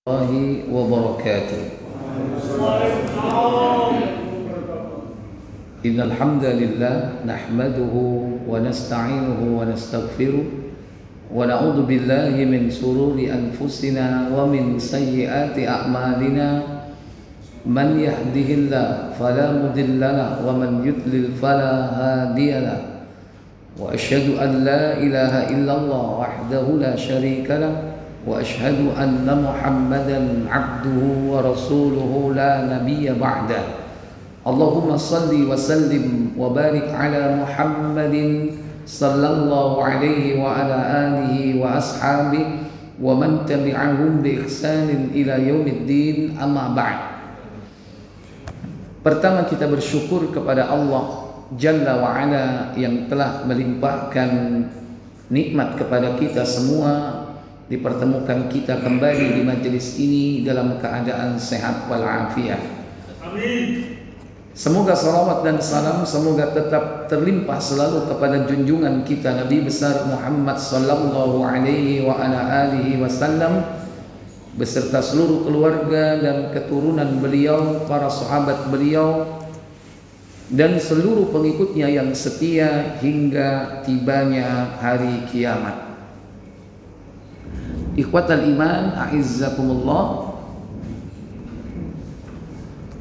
Warahmatullahi wabarakatuh. Innal hamdalillah nahmaduhu wa nasta'inuhu wa nastaghfiruh wa na'udzu billahi min shururi anfusina wa min sayyiati a'malina. Man yahdihillahu fala mudilla lahu wa man yudlil fala hadiya lahu. Wa asyhadu an la ilaha illallah wahdahu la syarika lahu wa asyhadu anna Muhammadan abduhu wa rasuluhu la nabiyya ba'da. Allahumma salli wa sallim wa barik ala Muhammadin sallallahu alaihi wa ala alihi wa ashabihi wa man tabi'ahum bi ihsanin ila yaumiddin, amma ba'd. Pertama, kita bersyukur kepada Allah Jalla wa Ala yang telah melimpahkan nikmat kepada kita semua, dipertemukan kita kembali di majelis ini dalam keadaan sehat walafiat. Amin. Semoga salawat dan salam semoga tetap terlimpah selalu kepada junjungan kita Nabi besar Muhammad sallallahu alaihi wa ala alihi wasallam beserta seluruh keluarga dan keturunan beliau, para sahabat beliau dan seluruh pengikutnya yang setia hingga tibanya hari kiamat. Ikhwatal iman, a'izzakumullah.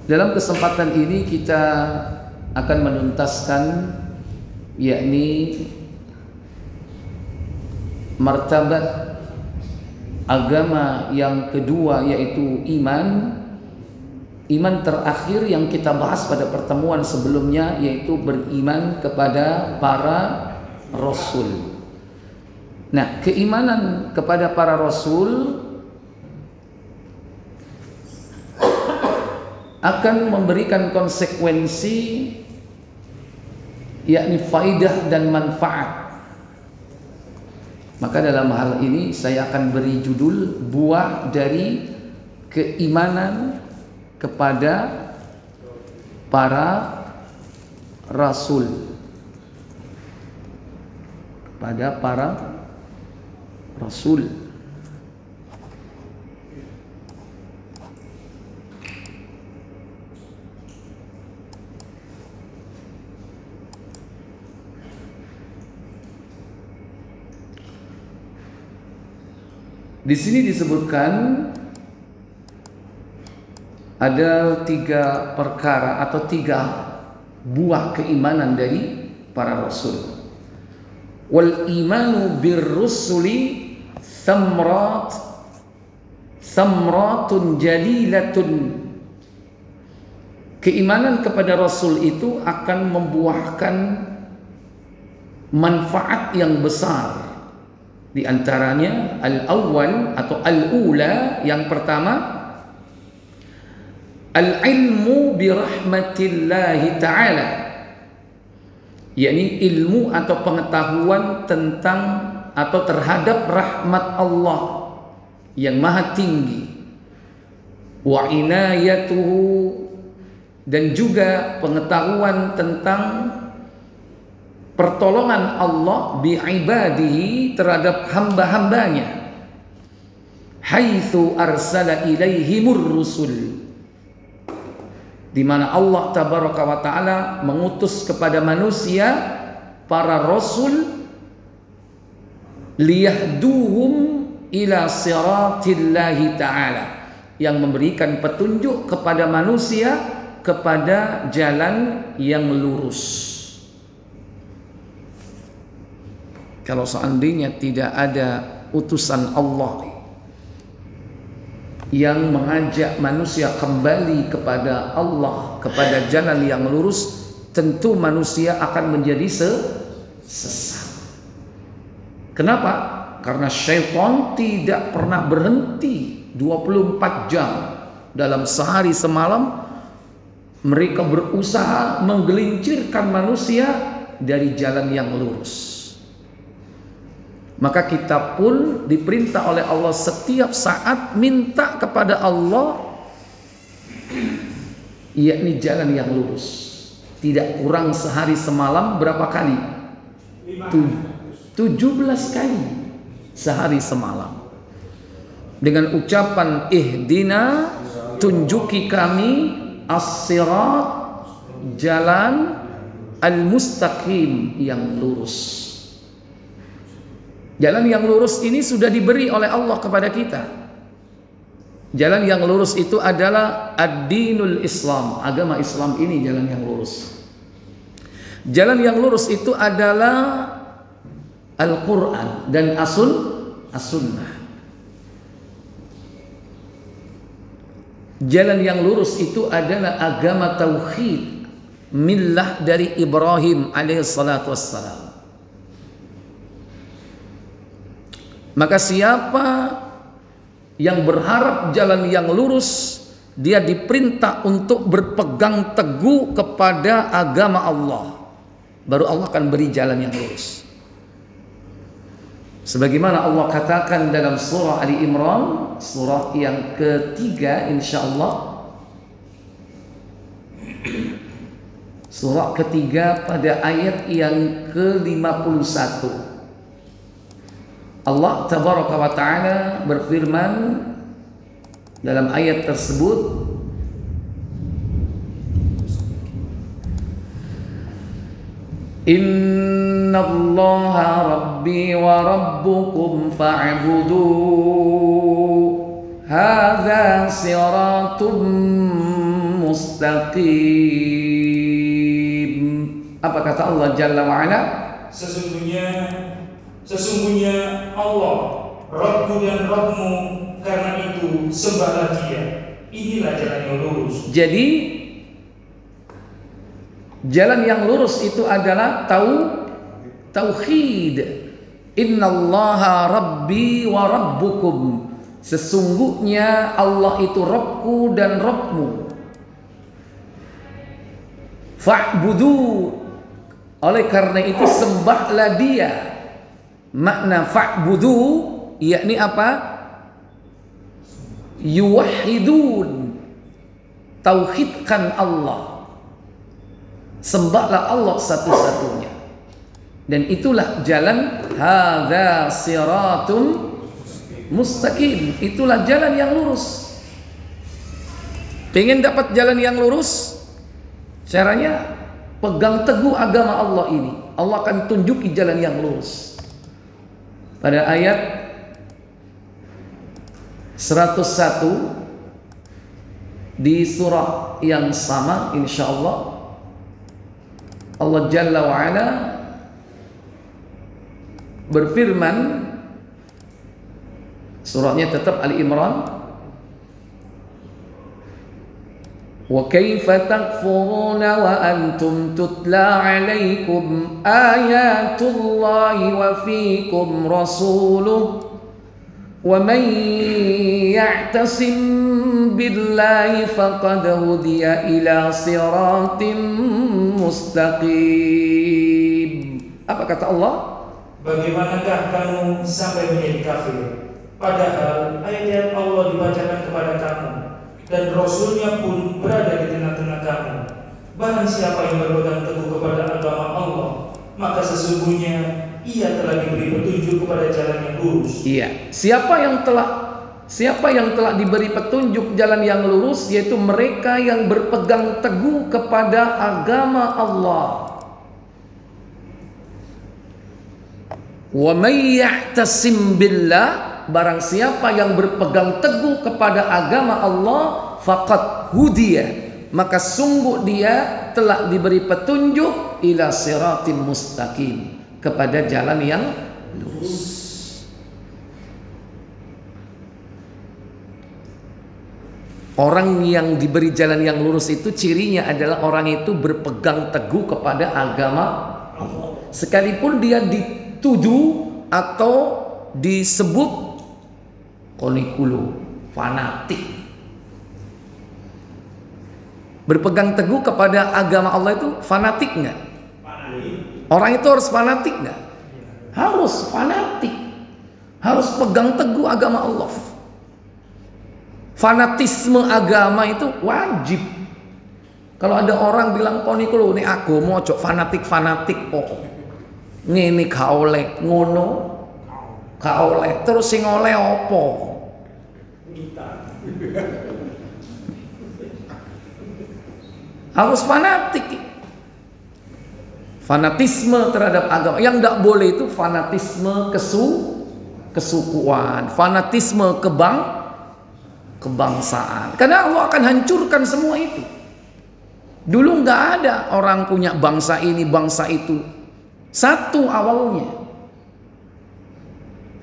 Dalam kesempatan ini kita akan menuntaskan yakni martabat agama yang kedua, yaitu iman. Iman terakhir yang kita bahas pada pertemuan sebelumnya yaitu beriman kepada para rasul. Nah, keimanan kepada para rasul akan memberikan konsekuensi yakni faidah dan manfaat. Maka dalam hal ini saya akan beri judul buah dari keimanan kepada para rasul. Kepada para rasul. Di sini disebutkan ada 3 perkara atau 3 buah keimanan dari para rasul. Wal imanu birrusuli samratun jalilatun. Keimanan kepada rasul itu akan membuahkan manfaat yang besar. Di antaranya al-awwal atau al-ula, yang pertama, al-ilmu birahmatillahi ta'ala, yakni ilmu atau pengetahuan tentang atau terhadap rahmat Allah yang maha tinggi, wa inayatuhu, dan juga pengetahuan tentang pertolongan Allah bi'ibadihi terhadap hamba-hambanya, haitsu arsala ilaihimur rusul, di mana Allah tabaraka wa taala mengutus kepada manusia para rasul, liyahduhum ila siratillahi ta'ala, yang memberikan petunjuk kepada manusia kepada jalan yang lurus. Kalau seandainya tidak ada utusan Allah yang mengajak manusia kembali kepada Allah, kepada jalan yang lurus, tentu manusia akan menjadi sesat. Kenapa? Karena syaitan tidak pernah berhenti 24 jam dalam sehari semalam. Mereka berusaha menggelincirkan manusia dari jalan yang lurus. Maka kita pun diperintah oleh Allah setiap saat minta kepada Allah yakni jalan yang lurus. Tidak kurang sehari semalam berapa kali? 17 kali sehari semalam. dengan ucapan ihdina, tunjuki kami as-sirat, jalan al-mustaqim, yang lurus. Jalan yang lurus ini sudah diberi oleh Allah kepada kita. Jalan yang lurus itu adalah ad-dinul Islam, agama Islam ini jalan yang lurus. Jalan yang lurus itu adalah Al-Quran dan As-Sunnah. Jalan yang lurus itu adalah agama tauhid, millah dari Ibrahim alaihissalatu wassalam. Maka siapa yang berharap jalan yang lurus, dia diperintah untuk berpegang teguh kepada agama Allah. Baru Allah akan beri jalan yang lurus. Sebagaimana Allah katakan dalam surah Ali Imran, surah yang ketiga insyaallah. Surah ketiga pada ayat yang ke-51. Allah tabaraka wa ta'ala berfirman dalam ayat tersebut, Innallaha rabbi wa rabbukum fa'budu hadza siratun mustaqim. Apa kata Allah Jalla wa Ala? Sesungguhnya Allah, Rabbku dan Rabbmu, karena itu sembahlah Dia. Inilah jalan yang lurus. Jadi jalan yang lurus itu adalah tauhid. Innallaha rabbi wa rabbukum. Sesungguhnya Allah itu Rabbku dan Rabbmu. Fa'budu. Oleh karena itu sembahlah Dia. Makna fa'budu yakni apa? Yuwahhidun, tauhidkan Allah, sembahlah Allah satu-satunya. Dan itulah jalan hadza siratun mustaqim, itulah jalan yang lurus. Pengen dapat jalan yang lurus? Caranya pegang teguh agama Allah ini. Allah akan tunjuki jalan yang lurus. Pada ayat 101 di surah yang sama insyaallah, Allah Jalla wa Ala berfirman, surahnya tetap Ali Imran, wa kaifa takfuruna wa antum tutla alaikum ayatullahi wa fiikum rasuluh wa man ya'tasim billahi faqad hudiya ila siratim mustaqim. Apa kata Allah? Bagaimanakah kamu sampai menjadi kafir, padahal ayat Allah dibacakan kepada kamu dan Rasulnya pun berada di tengah-tengah kamu. Barang siapa yang berpegang teguh kepada agama Allah, maka sesungguhnya ia telah diberi petunjuk kepada jalan yang lurus. Iya, siapa yang telah diberi petunjuk jalan yang lurus, yaitu mereka yang berpegang teguh kepada agama Allah. Wa may ya'tasim billah, barang siapa yang berpegang teguh kepada agama Allah, faqad hudiya, maka sungguh dia telah diberi petunjuk ila siratim mustaqim, kepada jalan yang lurus. Orang yang diberi jalan yang lurus itu cirinya adalah orang itu berpegang teguh kepada agama Allah. Sekalipun dia dituduh atau disebut konikulu, fanatik. Berpegang teguh kepada agama Allah itu fanatik nggak? Orang itu harus fanatik nggak? Harus fanatik. Harus pegang teguh agama Allah. Fanatisme agama itu wajib. Kalau ada orang bilang konikulu, ini aku mau cok fanatik kok. Ngene gak oleh, ngono gak oleh, terus sing oleh apa? Harus fanatik. Fanatisme terhadap agama. Yang tidak boleh itu fanatisme kesukuan, fanatisme kebangsaan. Karena Allah akan hancurkan semua itu. Dulu nggak ada orang punya bangsa ini, bangsa itu. Satu awalnya.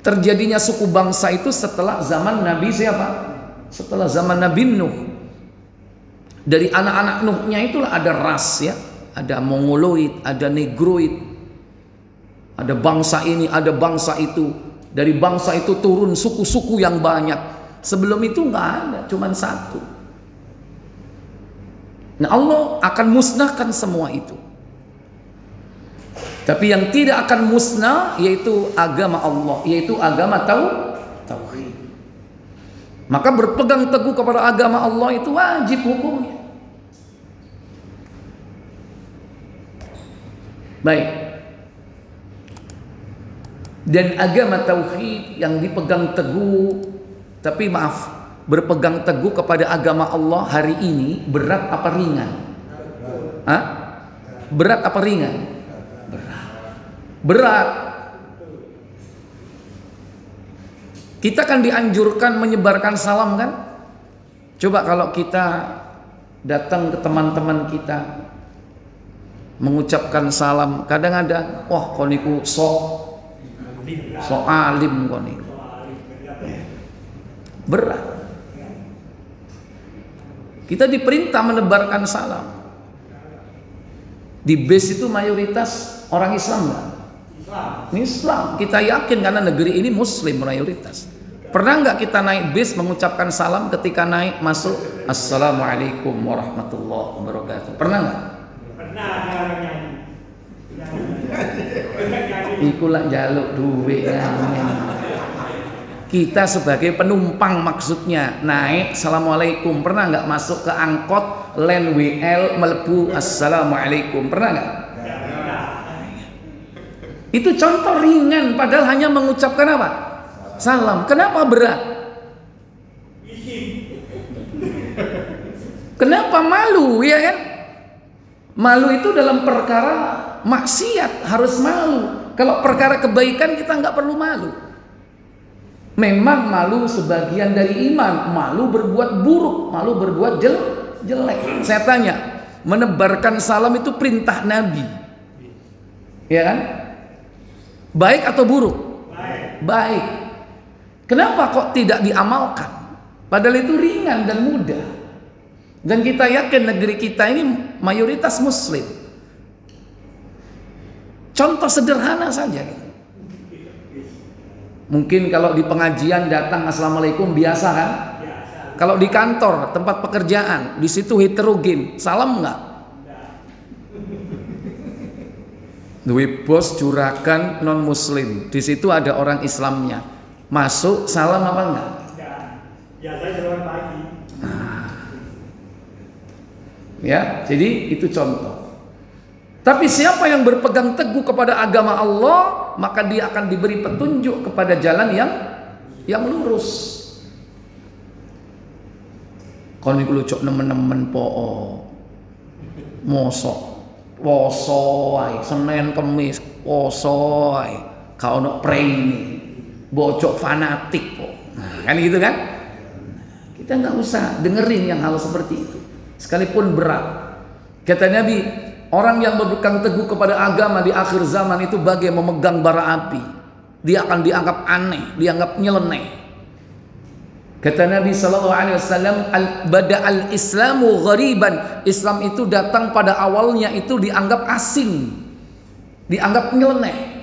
Terjadinya suku bangsa itu setelah zaman Nabi siapa? Setelah zaman Nabi Nuh. Dari anak-anak Nuhnya itulah ada ras ya. Ada Mongoloid, ada Negroid, ada bangsa ini, ada bangsa itu. Dari bangsa itu turun suku-suku yang banyak. Sebelum itu nggak ada, cuma satu. Nah, Allah akan musnahkan semua itu. Tapi yang tidak akan musnah yaitu agama Allah, yaitu agama tauhid. Maka berpegang teguh kepada agama Allah itu wajib hukumnya. Baik. Dan agama tauhid yang dipegang teguh, tapi maaf, berpegang teguh kepada agama Allah hari ini berat apa ringan? Hah? Berat apa ringan? Berat. Berat. Kita kan dianjurkan menyebarkan salam kan? Coba kalau kita datang ke teman-teman kita mengucapkan salam, kadang ada, wah koniku so alim koniku. Berat. Kita diperintah menebarkan salam. Di base itu mayoritas orang Islam nggak? Islam. Kita yakin karena negeri ini Muslim mayoritas. Pernah nggak kita naik bis mengucapkan salam ketika naik masuk? Assalamualaikum warahmatullahi wabarakatuh. Pernah nggak? Pernah. Iku lak jaluk duit kan. Kita sebagai penumpang maksudnya naik assalamualaikum. Pernah nggak masuk ke angkot len WL melebu assalamualaikum? Pernah nggak? Itu contoh ringan padahal hanya mengucapkan apa? Salam. Kenapa berat? Kenapa malu ya kan? Malu itu dalam perkara maksiat harus malu. Kalau perkara kebaikan kita nggak perlu malu. Memang malu sebagian dari iman. Malu berbuat buruk, malu berbuat jelek. Saya tanya, menebarkan salam itu perintah Nabi, ya kan? Baik atau buruk? Baik. Kenapa kok tidak diamalkan? Padahal itu ringan dan mudah. Dan kita yakin negeri kita ini mayoritas Muslim. Contoh sederhana saja. Mungkin kalau di pengajian datang assalamualaikum biasa kan? Kalau di kantor, tempat pekerjaan, di situ heterogen, salam nggak? Duit bos juragan non Muslim, di situ ada orang Islamnya, masuk salam apa enggak? Biasa selamat pagi. Ya, jadi itu contoh. Tapi siapa yang berpegang teguh kepada agama Allah, maka dia akan diberi petunjuk kepada jalan yang lurus. Kon iku lucuk nemen-nemen po. Mosok poso ae, Senin Kemis poso ae. Ka ono prei bocok fanatik kok. Nah, kan gitu kan? Kita nggak usah dengerin yang hal seperti itu. Sekalipun berat. Kata Nabi, orang yang berpegang teguh kepada agama di akhir zaman itu bagai memegang bara api. Dia akan dianggap aneh, dianggap nyeleneh. Kata Nabi SAW, bada al-islamu ghariban. Islam itu datang pada awalnya itu dianggap asing, dianggap nyeleneh.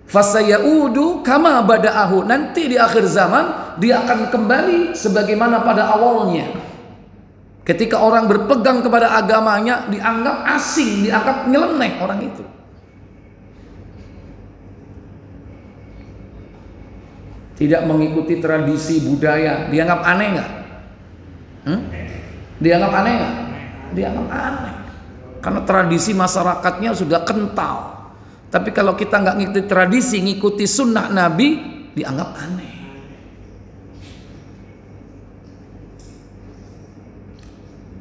Fasayaudu kama bada'ahu. Nanti di akhir zaman dia akan kembali sebagaimana pada awalnya. Ketika orang berpegang kepada agamanya dianggap asing, dianggap nyeleneh orang itu. Tidak mengikuti tradisi budaya, dianggap aneh nggak? Dianggap aneh nggak? Dianggap aneh. Karena tradisi masyarakatnya sudah kental. Tapi kalau kita nggak ngikuti tradisi, ngikuti sunnah Nabi, dianggap aneh.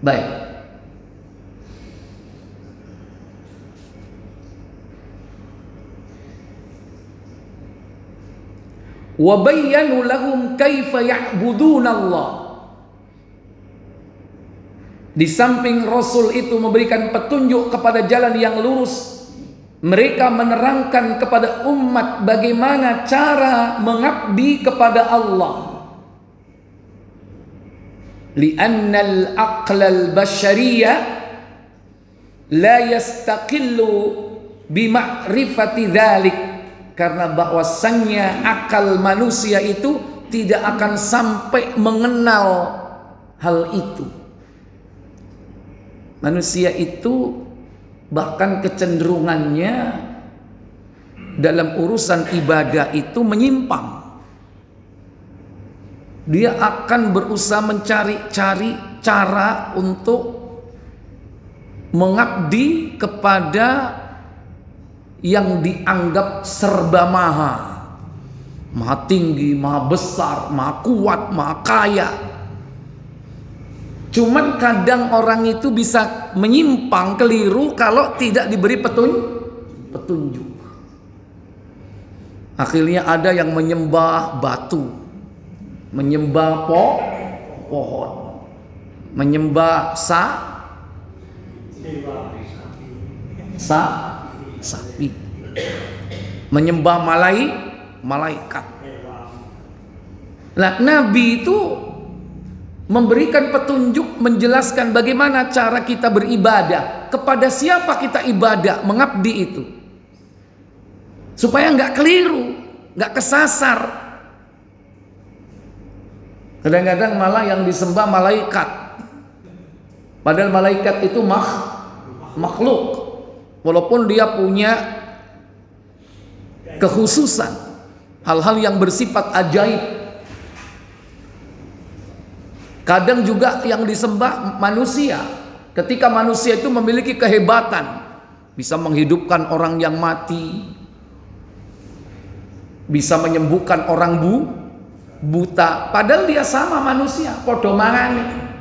Baik. Wa bayyanu lahum kaifa ya'buduna Allah. Di samping Rasul itu memberikan petunjuk kepada jalan yang lurus, mereka menerangkan kepada umat bagaimana cara mengabdi kepada Allah. Li'anna al-aqla al-bashariyya la yastaqillu bima'rifati dzalik. Karena bahwasannya akal manusia itu tidak akan sampai mengenal hal itu. Manusia itu bahkan kecenderungannya dalam urusan ibadah itu menyimpang. Dia akan berusaha mencari-cari cara untuk mengabdi kepada yang dianggap serba maha. Maha tinggi, maha besar, maha kuat, maha kaya. Cuman kadang orang itu bisa menyimpang keliru kalau tidak diberi petunjuk. Akhirnya ada yang menyembah batu, menyembah pohon, menyembah sapi, menyembah malaikat. Nah, Nabi itu memberikan petunjuk, menjelaskan bagaimana cara kita beribadah, kepada siapa kita ibadah, mengabdi itu, supaya nggak keliru, nggak kesasar. Kadang-kadang malah yang disembah malaikat, padahal malaikat itu makhluk, walaupun dia punya kekhususan, hal-hal yang bersifat ajaib. Kadang juga yang disembah manusia, ketika manusia itu memiliki kehebatan, bisa menghidupkan orang yang mati, bisa menyembuhkan orang buta, padahal dia sama manusia, podo mangane,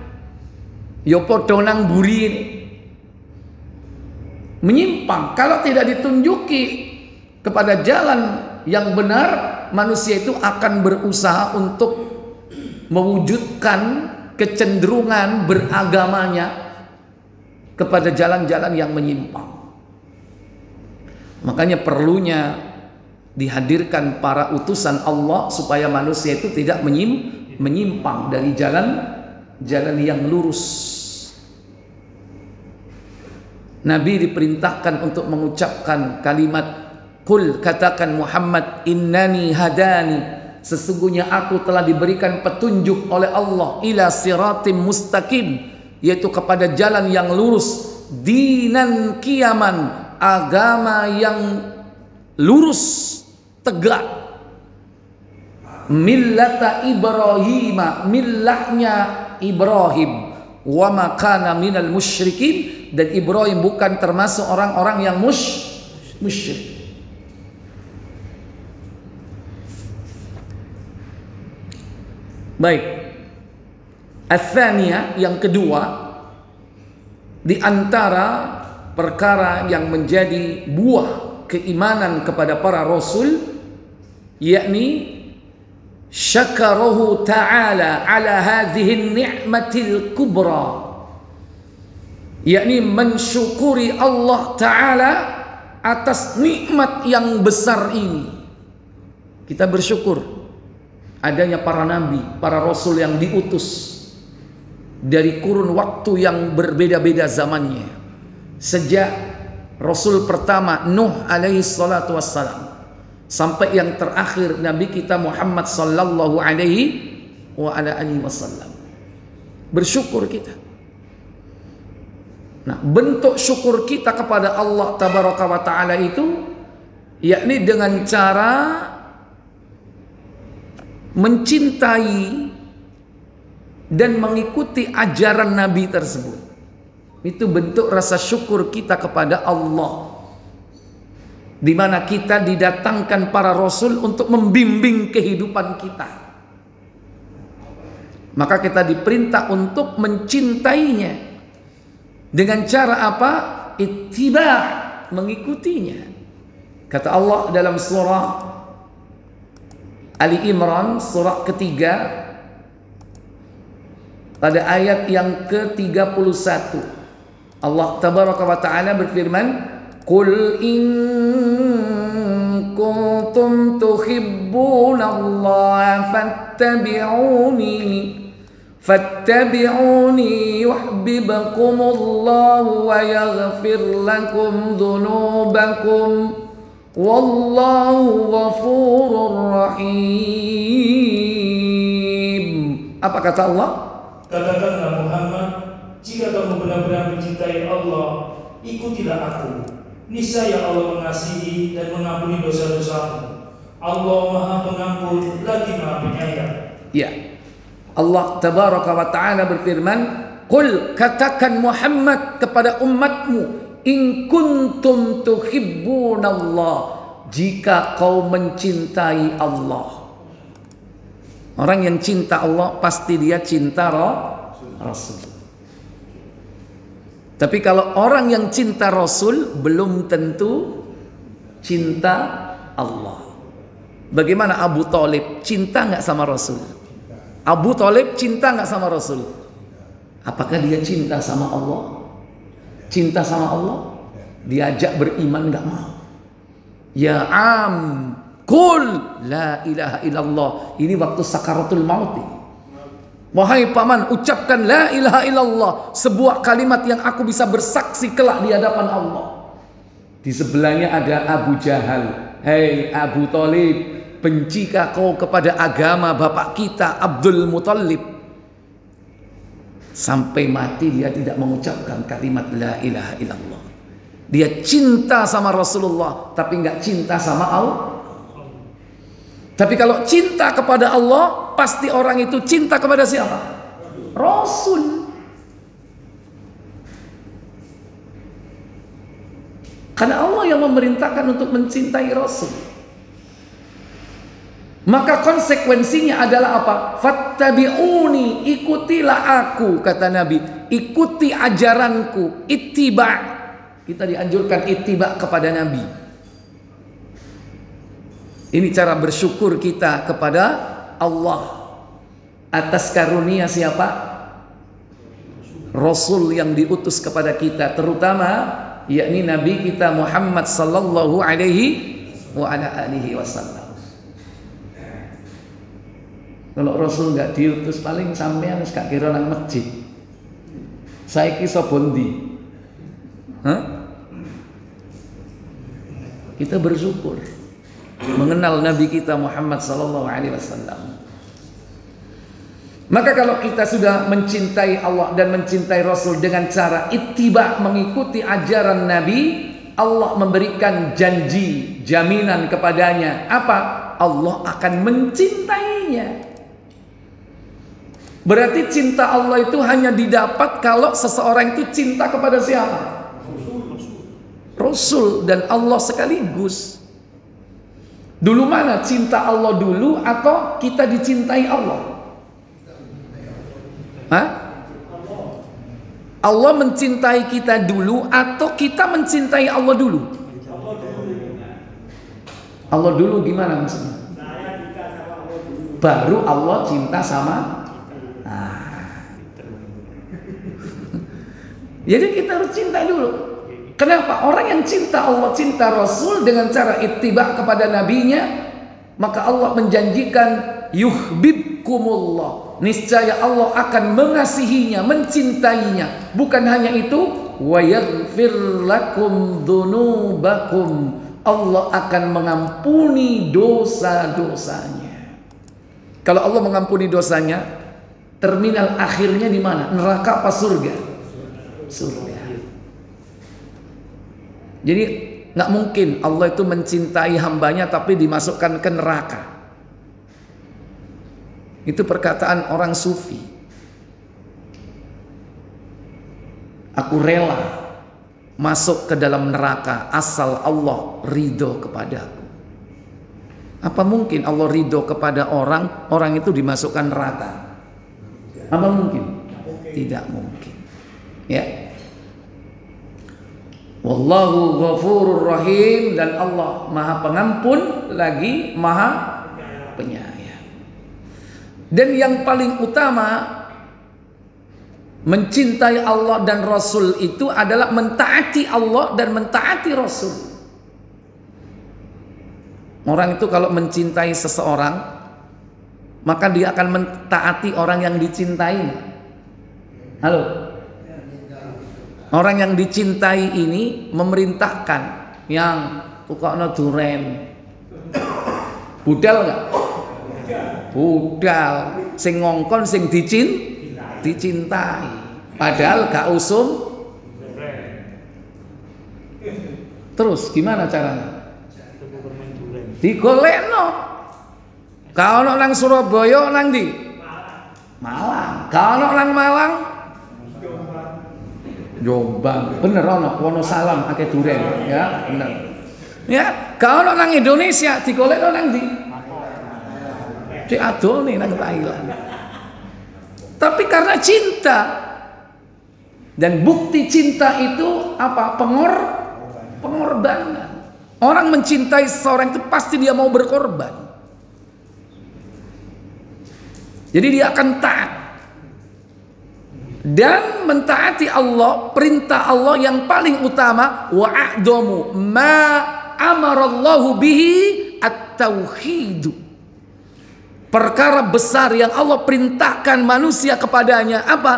yo podo nang buri. Menyimpang kalau tidak ditunjuki kepada jalan yang benar, manusia itu akan berusaha untuk mewujudkan kecenderungan beragamanya kepada jalan-jalan yang menyimpang. Makanya perlunya dihadirkan para utusan Allah supaya manusia itu tidak menyimpang dari jalan yang lurus. Nabi diperintahkan untuk mengucapkan kalimat qul, katakan Muhammad, innani hadani, sesungguhnya aku telah diberikan petunjuk oleh Allah, ila siratim mustaqim, yaitu kepada jalan yang lurus, dinan qiyaman, agama yang lurus, tegak, millata Ibrahim, millahnya Ibrahim, wa ma kana minal musyrikin, dan Ibrahim bukan termasuk orang-orang yang musyrik. Baik. Ats-tsaniyah, yang kedua, di antara perkara yang menjadi buah keimanan kepada para rasul, yakni syakarahu ta'ala ala hadhihi ni'matil kubra, yakni mensyukuri Allah Ta'ala atas nikmat yang besar ini. Kita bersyukur adanya para nabi, para rasul yang diutus dari kurun waktu yang berbeda-beda zamannya. Sejak rasul pertama Nuh alaihi salatu wassalam sampai yang terakhir Nabi kita Muhammad sallallahu alaihi wasallam. Bersyukur kita. Nah, bentuk syukur kita kepada Allah tabaraka wa taala itu yakni dengan cara mencintai dan mengikuti ajaran Nabi tersebut. Itu bentuk rasa syukur kita kepada Allah, di mana kita didatangkan para rasul untuk membimbing kehidupan kita. Maka kita diperintah untuk mencintainya, Dengan cara apa? Ittiba', mengikutinya. Kata Allah dalam surah Ali Imran, surah ketiga, pada ayat yang ke-31. Allah tabaraka wa ta'ala berfirman, Qul in kuntum tuhibbunallaha fattabi'uni yuhibbukumullahu wa yaghfir lakum dhunubakum wallahu ghafurur rahim. Apa kata Allah? Katakanlah Muhammad, jika kamu benar-benar mencintai Allah, ikutilah aku. Niscaya Allah mengasihi dan mengampuni dosa-dosamu. Allah Maha Pengampun lagi Maha Penyayang. Ya. Allah tabaraka wa ta'ala berfirman, Qul, katakan Muhammad kepada umatmu, in kuntum tuhibbunallah, jika kau mencintai Allah. Orang yang cinta Allah pasti dia cinta Rasul. Tapi kalau orang yang cinta Rasul belum tentu cinta Allah. Bagaimana Abu Thalib, cinta nggak sama Rasul? Abu Thalib cinta nggak sama Rasul? Apakah dia cinta sama Allah? Cinta sama Allah? Diajak beriman nggak mau. Ya Qul la ilaha illallah. Ini waktu sakaratul maut. Wahai paman, ucapkan la ilaha illallah, sebuah kalimat yang aku bisa bersaksi kelak di hadapan Allah. Di sebelahnya ada Abu Jahal. Hei Abu Thalib, bencikah kau kepada agama bapak kita Abdul Muthalib? Sampai mati dia tidak mengucapkan kalimat la ilaha illallah. Dia cinta sama Rasulullah, tapi nggak cinta sama Allah. Tapi kalau cinta kepada Allah, pasti orang itu cinta kepada siapa? Rasul. Karena Allah yang memerintahkan untuk mencintai Rasul. Maka konsekuensinya adalah apa? Fattabi'uni, ikutilah aku, kata Nabi. Ikuti ajaranku, ittiba'. Kita dianjurkan ittiba' kepada Nabi. Ini cara bersyukur kita kepada Allah atas karunia siapa? Rasul yang diutus kepada kita, terutama yakni Nabi kita Muhammad sallallahu alaihi wasallam. Kalau Rasul nggak diutus paling sampean wis gak kira nang masjid. Saiki sapa ndi? Kita bersyukur mengenal Nabi kita Muhammad sallallahu alaihi wasallam. Maka kalau kita sudah mencintai Allah dan mencintai Rasul dengan cara ittiba, mengikuti ajaran Nabi, Allah memberikan janji, jaminan kepadanya. Apa? Allah akan mencintainya. Berarti cinta Allah itu hanya didapat kalau seseorang itu cinta kepada siapa? Rasul dan Allah sekaligus. Dulu mana? Cinta Allah dulu atau kita dicintai Allah? Hah? Allah mencintai kita dulu atau kita mencintai Allah dulu? Allah dulu gimana maksudnya? Baru Allah cinta sama. Jadi kita harus cinta dulu. Kenapa? Orang yang cinta Allah, cinta Rasul dengan cara ittiba kepada nabinya, maka Allah menjanjikan yuhibbukumullah. Niscaya Allah akan mengasihinya, mencintainya. Bukan hanya itu, wa yaghfir lakum dzunubakum. Allah akan mengampuni dosa-dosanya. Kalau Allah mengampuni dosanya, terminal akhirnya di mana? Neraka apa surga? Surga. Jadi nggak mungkin Allah itu mencintai hambanya tapi dimasukkan ke neraka. Itu perkataan orang sufi. Aku rela masuk ke dalam neraka asal Allah ridho kepadaku. Apa mungkin Allah ridho kepada orang itu dimasukkan neraka? Apa mungkin? Tidak mungkin. Ya. Wallahu ghafurur rahim, dan Allah Maha Pengampun lagi Maha Penyayang. Dan yang paling utama mencintai Allah dan Rasul itu adalah mentaati Allah dan mentaati Rasul. Orang itu kalau mencintai seseorang, maka dia akan mentaati orang yang dicintai. Halo? Orang yang dicintai ini memerintahkan yang tukokno duren. Budal enggak? Budal. Sing ngongkon sing dicintai. Padahal gak usum. Terus gimana caranya? Digolekno. Kalau nang Surabaya nang ndi? Malang. Kalau nang Malang Jombang. Bener ono Wonosalam akeh duren, ya, bener. Ya, kalau nang Indonesia digolekno nang ndi? Di adone nang Thailand. Tapi karena cinta, dan bukti cinta itu apa? Pengorbanan. Orang mencintai seseorang itu pasti dia mau berkorban. Jadi dia akan taat dan mentaati Allah, perintah Allah yang paling utama, wa a'damu ma amarallahu bihi at-tauhid. Perkara besar yang Allah perintahkan manusia kepadanya apa?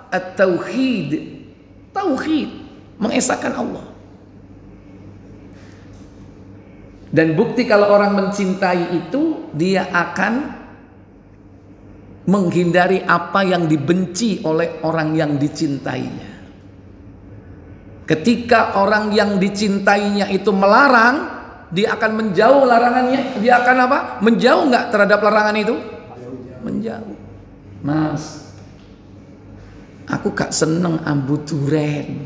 At-tauhid. Tauhid, mengesahkan Allah. Dan bukti kalau orang mencintai itu, dia akan menghindari apa yang dibenci oleh orang yang dicintainya. Ketika orang yang dicintainya itu melarang, dia akan menjauh larangannya. Dia akan apa? Menjauh nggak terhadap larangan itu? Menjauh. Mas, aku gak seneng ambu duren.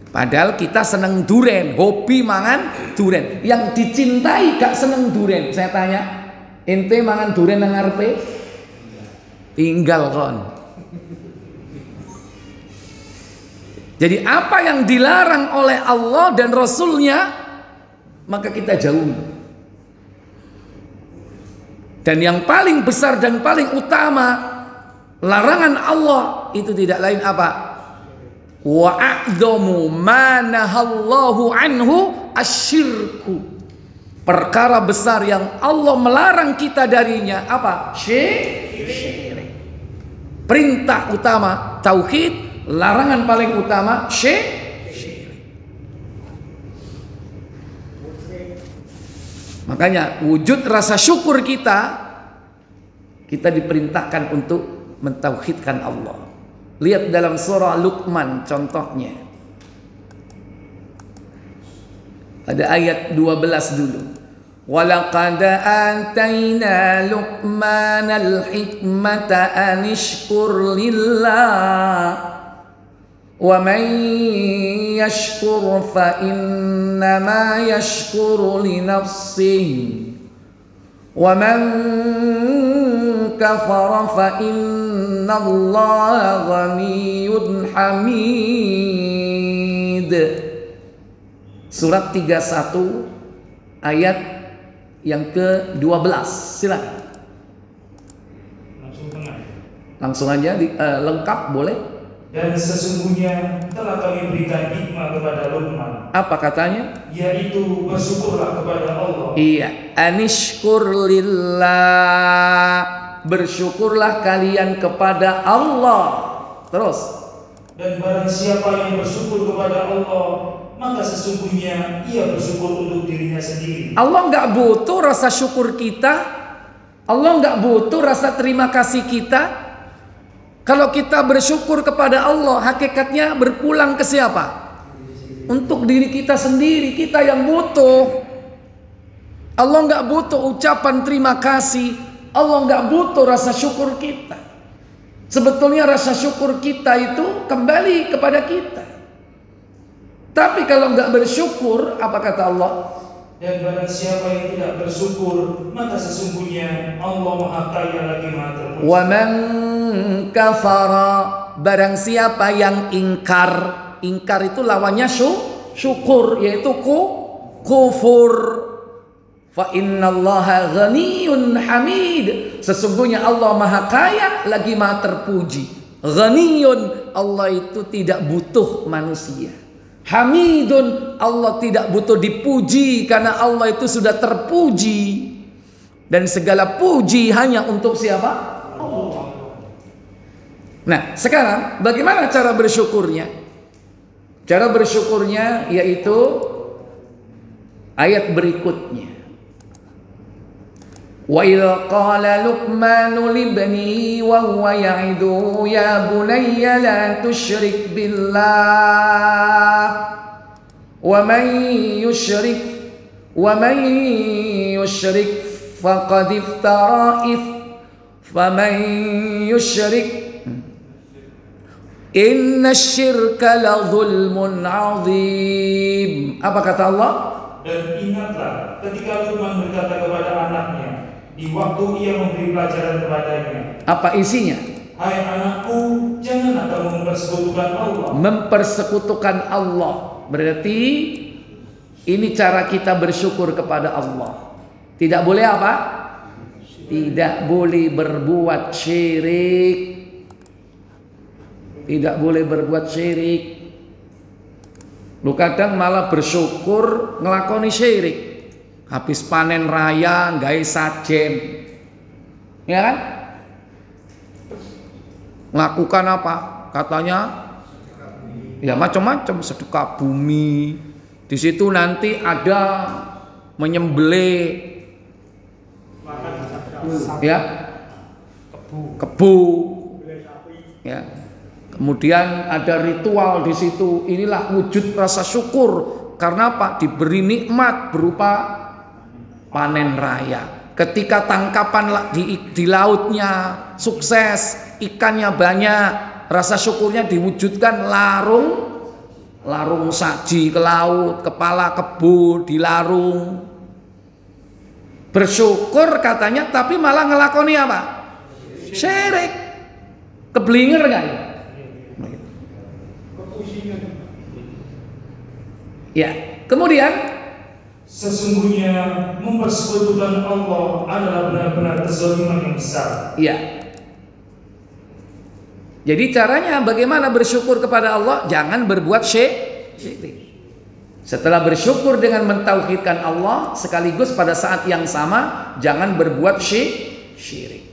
Padahal kita seneng duren, hobi mangan duren. Yang dicintai gak seneng duren. Saya tanya, ente mangan duren nang ngarepe? Tinggal kon. Jadi apa yang dilarang oleh Allah dan Rasulnya, maka kita jauhi. Dan yang paling besar dan paling utama, larangan Allah itu tidak lain apa? Wa a'dhamu ma nahallahu anhu asyirku. Perkara besar yang Allah melarang kita darinya apa? Syirik. Perintah utama tauhid, larangan paling utama syirik. Makanya wujud rasa syukur kita diperintahkan untuk mentauhidkan Allah. Lihat dalam surah Luqman contohnya. Ada ayat 12 dulu. Walaqad atayna Luqmanal hikmata an ishkur lillah. Wa man yashkur fa innama yashkuru li nafsihi. Wa man kafara fa innallaha ghaniyyun hamid. Surat 31 ayat yang ke-12. Silakan. Langsung aja lengkap boleh? Dan sesungguhnya telah kami berikan hikmah kepada Luqman. Apa katanya? Yaitu bersyukurlah kepada Allah. Iya, anishkur lillah. Bersyukurlah kalian kepada Allah. Terus. Dan barang siapa yang bersyukur kepada Allah, maka sesungguhnya ia bersyukur untuk dirinya sendiri. Allah nggak butuh rasa syukur kita. Allah nggak butuh rasa terima kasih kita. Kalau kita bersyukur kepada Allah, hakikatnya berpulang ke siapa? Untuk diri kita sendiri. Kita yang butuh. Allah nggak butuh ucapan terima kasih. Allah nggak butuh rasa syukur kita. Sebetulnya rasa syukur kita itu kembali kepada kita. Tapi kalau nggak bersyukur, apa kata Allah? Dan barang siapa yang tidak bersyukur, maka sesungguhnya Allah Maha Kaya lagi Maha Terpuji. Wa man kafara, barang siapa yang ingkar, ingkar itu lawannya syukur, yaitu kufur. Fa innallaha ghaniyun hamid. Sesungguhnya Allah Maha Kaya lagi Maha terpuji. Ghaniyun, Allah itu tidak butuh manusia. Hamidun, Allah tidak butuh dipuji karena Allah itu sudah terpuji. Dan segala puji hanya untuk siapa? Allah. Nah, sekarang bagaimana cara bersyukurnya? Cara bersyukurnya yaitu ayat berikutnya. Wa idza qala Luqmanu libnihi wa huwa ya'iduhu ya bunayya la tusyrik billah wa man yusyrik faqad iftara faman yusyrik inna syirka la zulmun azim. Apa kata Allah? Dan ingatlah ketika Luqman berkata kepada anaknya di waktu ia memberi pelajaran kepadanya. Apa isinya? Hai anakku, janganlah kamu mempersekutukan Allah. Mempersekutukan Allah. Berarti ini cara kita bersyukur kepada Allah. Tidak boleh apa? Tidak boleh berbuat syirik. Tidak boleh berbuat syirik. Lu kadang malah bersyukur ngelakoni syirik. Habis panen raya gawe sajen. Ya kan? Melakukan apa? Katanya ya macam-macam, sedekah bumi. Di situ nanti ada menyembelih ya kebu. Ya. Kemudian ada ritual di situ. Inilah wujud rasa syukur karena apa? Diberi nikmat berupa panen raya. Ketika tangkapan di lautnya sukses, ikannya banyak, rasa syukurnya diwujudkan larung saji ke laut, kepala kebo di larung. Bersyukur katanya, tapi malah ngelakoni apa? Syirik. Keblinger kan? Ya, kemudian sesungguhnya mempersekutukan Allah adalah benar-benar kezaliman yang besar. Ya. Jadi caranya bagaimana bersyukur kepada Allah? Jangan berbuat syirik. Setelah bersyukur dengan mentauhidkan Allah, sekaligus pada saat yang sama jangan berbuat syirik.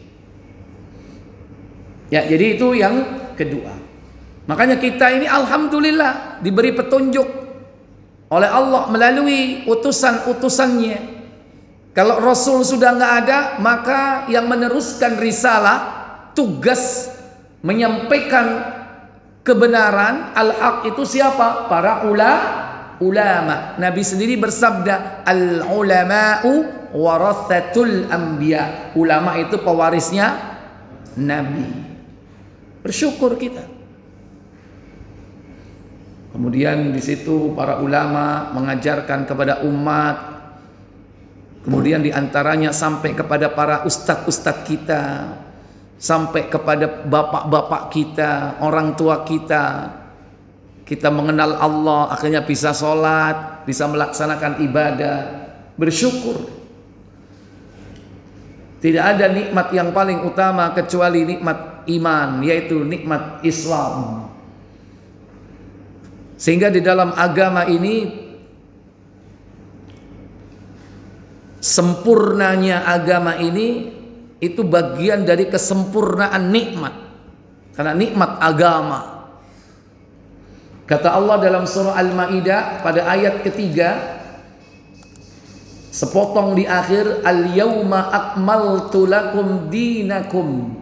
Ya, jadi itu yang kedua. Makanya kita ini alhamdulillah diberi petunjuk oleh Allah melalui utusan-utusannya. Kalau Rasul sudah nggak ada, maka yang meneruskan risalah, tugas menyampaikan kebenaran al-haq itu siapa? Para ulama. Nabi sendiri bersabda, al-ulama'u warathatul anbiya. Ulama itu pewarisnya Nabi. Bersyukur kita. Kemudian di situ para ulama mengajarkan kepada umat. Kemudian diantaranya sampai kepada para ustadz-ustadz kita, sampai kepada bapak-bapak kita, orang tua kita. Kita mengenal Allah, akhirnya bisa sholat, bisa melaksanakan ibadah. Bersyukur. Tidak ada nikmat yang paling utama kecuali nikmat iman, yaitu nikmat Islam. Sehingga di dalam agama ini sempurnanya agama ini itu bagian dari kesempurnaan nikmat. Karena nikmat agama. Kata Allah dalam surah Al-Maidah pada ayat ketiga, sepotong di akhir, al-yauma akmaltu lakum dinakum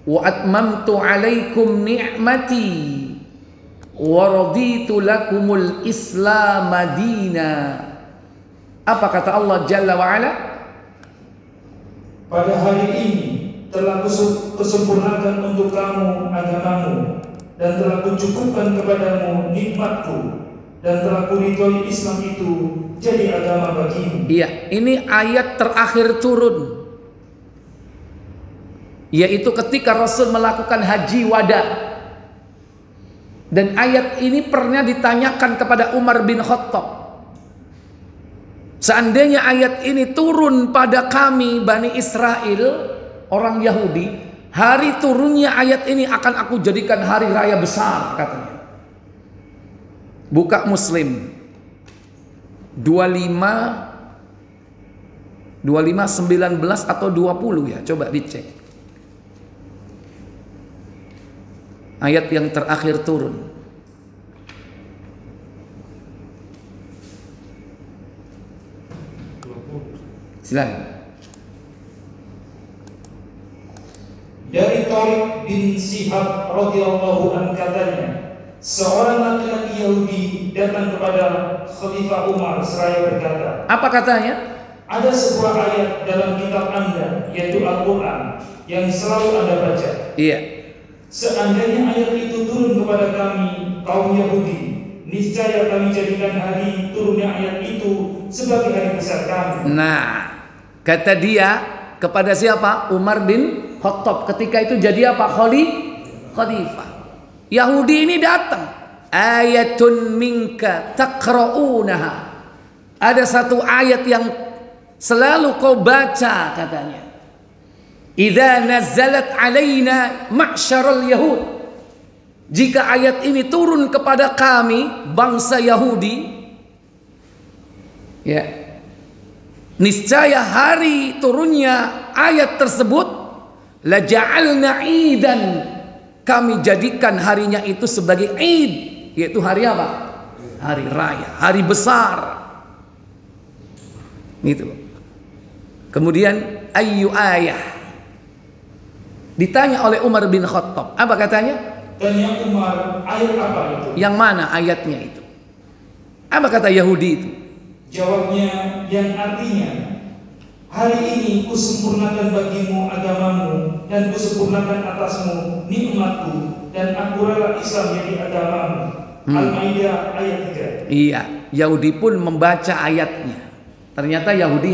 wa atmamtu alaikum ni'mati wa raditu lakumul Islam madina. Apa kata Allah Jalla wa Ala? Pada hari ini telah kusempurnakan untuk kamu agamamu, dan telah kucukupkan kepadamu nikmatku, dan telah kuridhoi Islam itu jadi agama bagimu. Iya, ini ayat terakhir turun, yaitu ketika Rasul melakukan haji wada. Dan ayat ini pernah ditanyakan kepada Umar bin Khattab. Seandainya ayat ini turun pada kami Bani Israel, orang Yahudi, hari turunnya ayat ini akan aku jadikan hari raya besar, katanya. Buka Muslim 25 19 atau 20 ya, coba dicek. Ayat yang terakhir turun. Silakan. Dari Tariq bin Shihab radhiyallahu anhu katanya, seorang laki-laki Yahudi datang kepada Khalifah Umar seraya berkata, apa katanya? ada sebuah ayat dalam kitab Anda, yaitu Al-Quran, yang selalu Anda baca. Iya. Seandainya ayat itu turun kepada kami, kaum Yahudi, niscaya kami jadikan hari turunnya ayat itu sebagai hari besar kami. Nah, kata dia kepada siapa? Umar bin Khattab. Ketika itu jadi apa? Khalifah. Yahudi ini datang. Ayatun minka taqra'unaha. Ada satu ayat yang selalu kau baca, katanya. Idza nazalat alaina ma'syaral yahud. Jika ayat ini turun kepada kami bangsa Yahudi, ya, niscaya hari turunnya ayat tersebut la ja'alna idan, kami jadikan harinya itu sebagai id, yaitu hari apa? Hari raya, hari besar. Gitu. Kemudian ayyu ayah, ditanya oleh Umar bin Khattab, apa katanya? Tanya Umar, ayat apa itu? Yang mana ayatnya itu? Apa kata Yahudi itu? Jawabnya yang artinya, hari ini kusempurnakan bagimu agamamu dan kusempurnakan atasmu nikmatku dan aku rela Islam jadi agamamu. Al-Maidah ayat 3. Iya, Yahudi pun membaca ayatnya. Ternyata Yahudi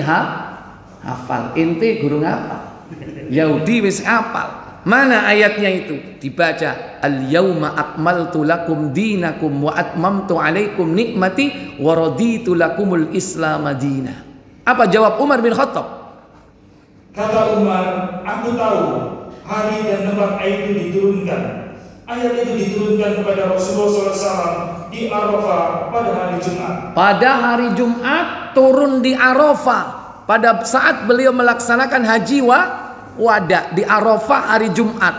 hafal. Ente guru ngapal. Yahudi wis hafal. Mana ayatnya itu? Dibaca, al-yauma akmaltu lakum dinakum wa atmamtu alaikum nikmati wa raditu lakumul islam madina. Apa jawab Umar bin Khattab? Kata Umar, aku tahu hari dan tempat ayat itu diturunkan. Ayat itu diturunkan kepada Rasulullah SAW di Arafah pada hari Jumat. Pada hari Jumat turun di Arafah pada saat beliau melaksanakan haji wada di Arafah hari Jumat.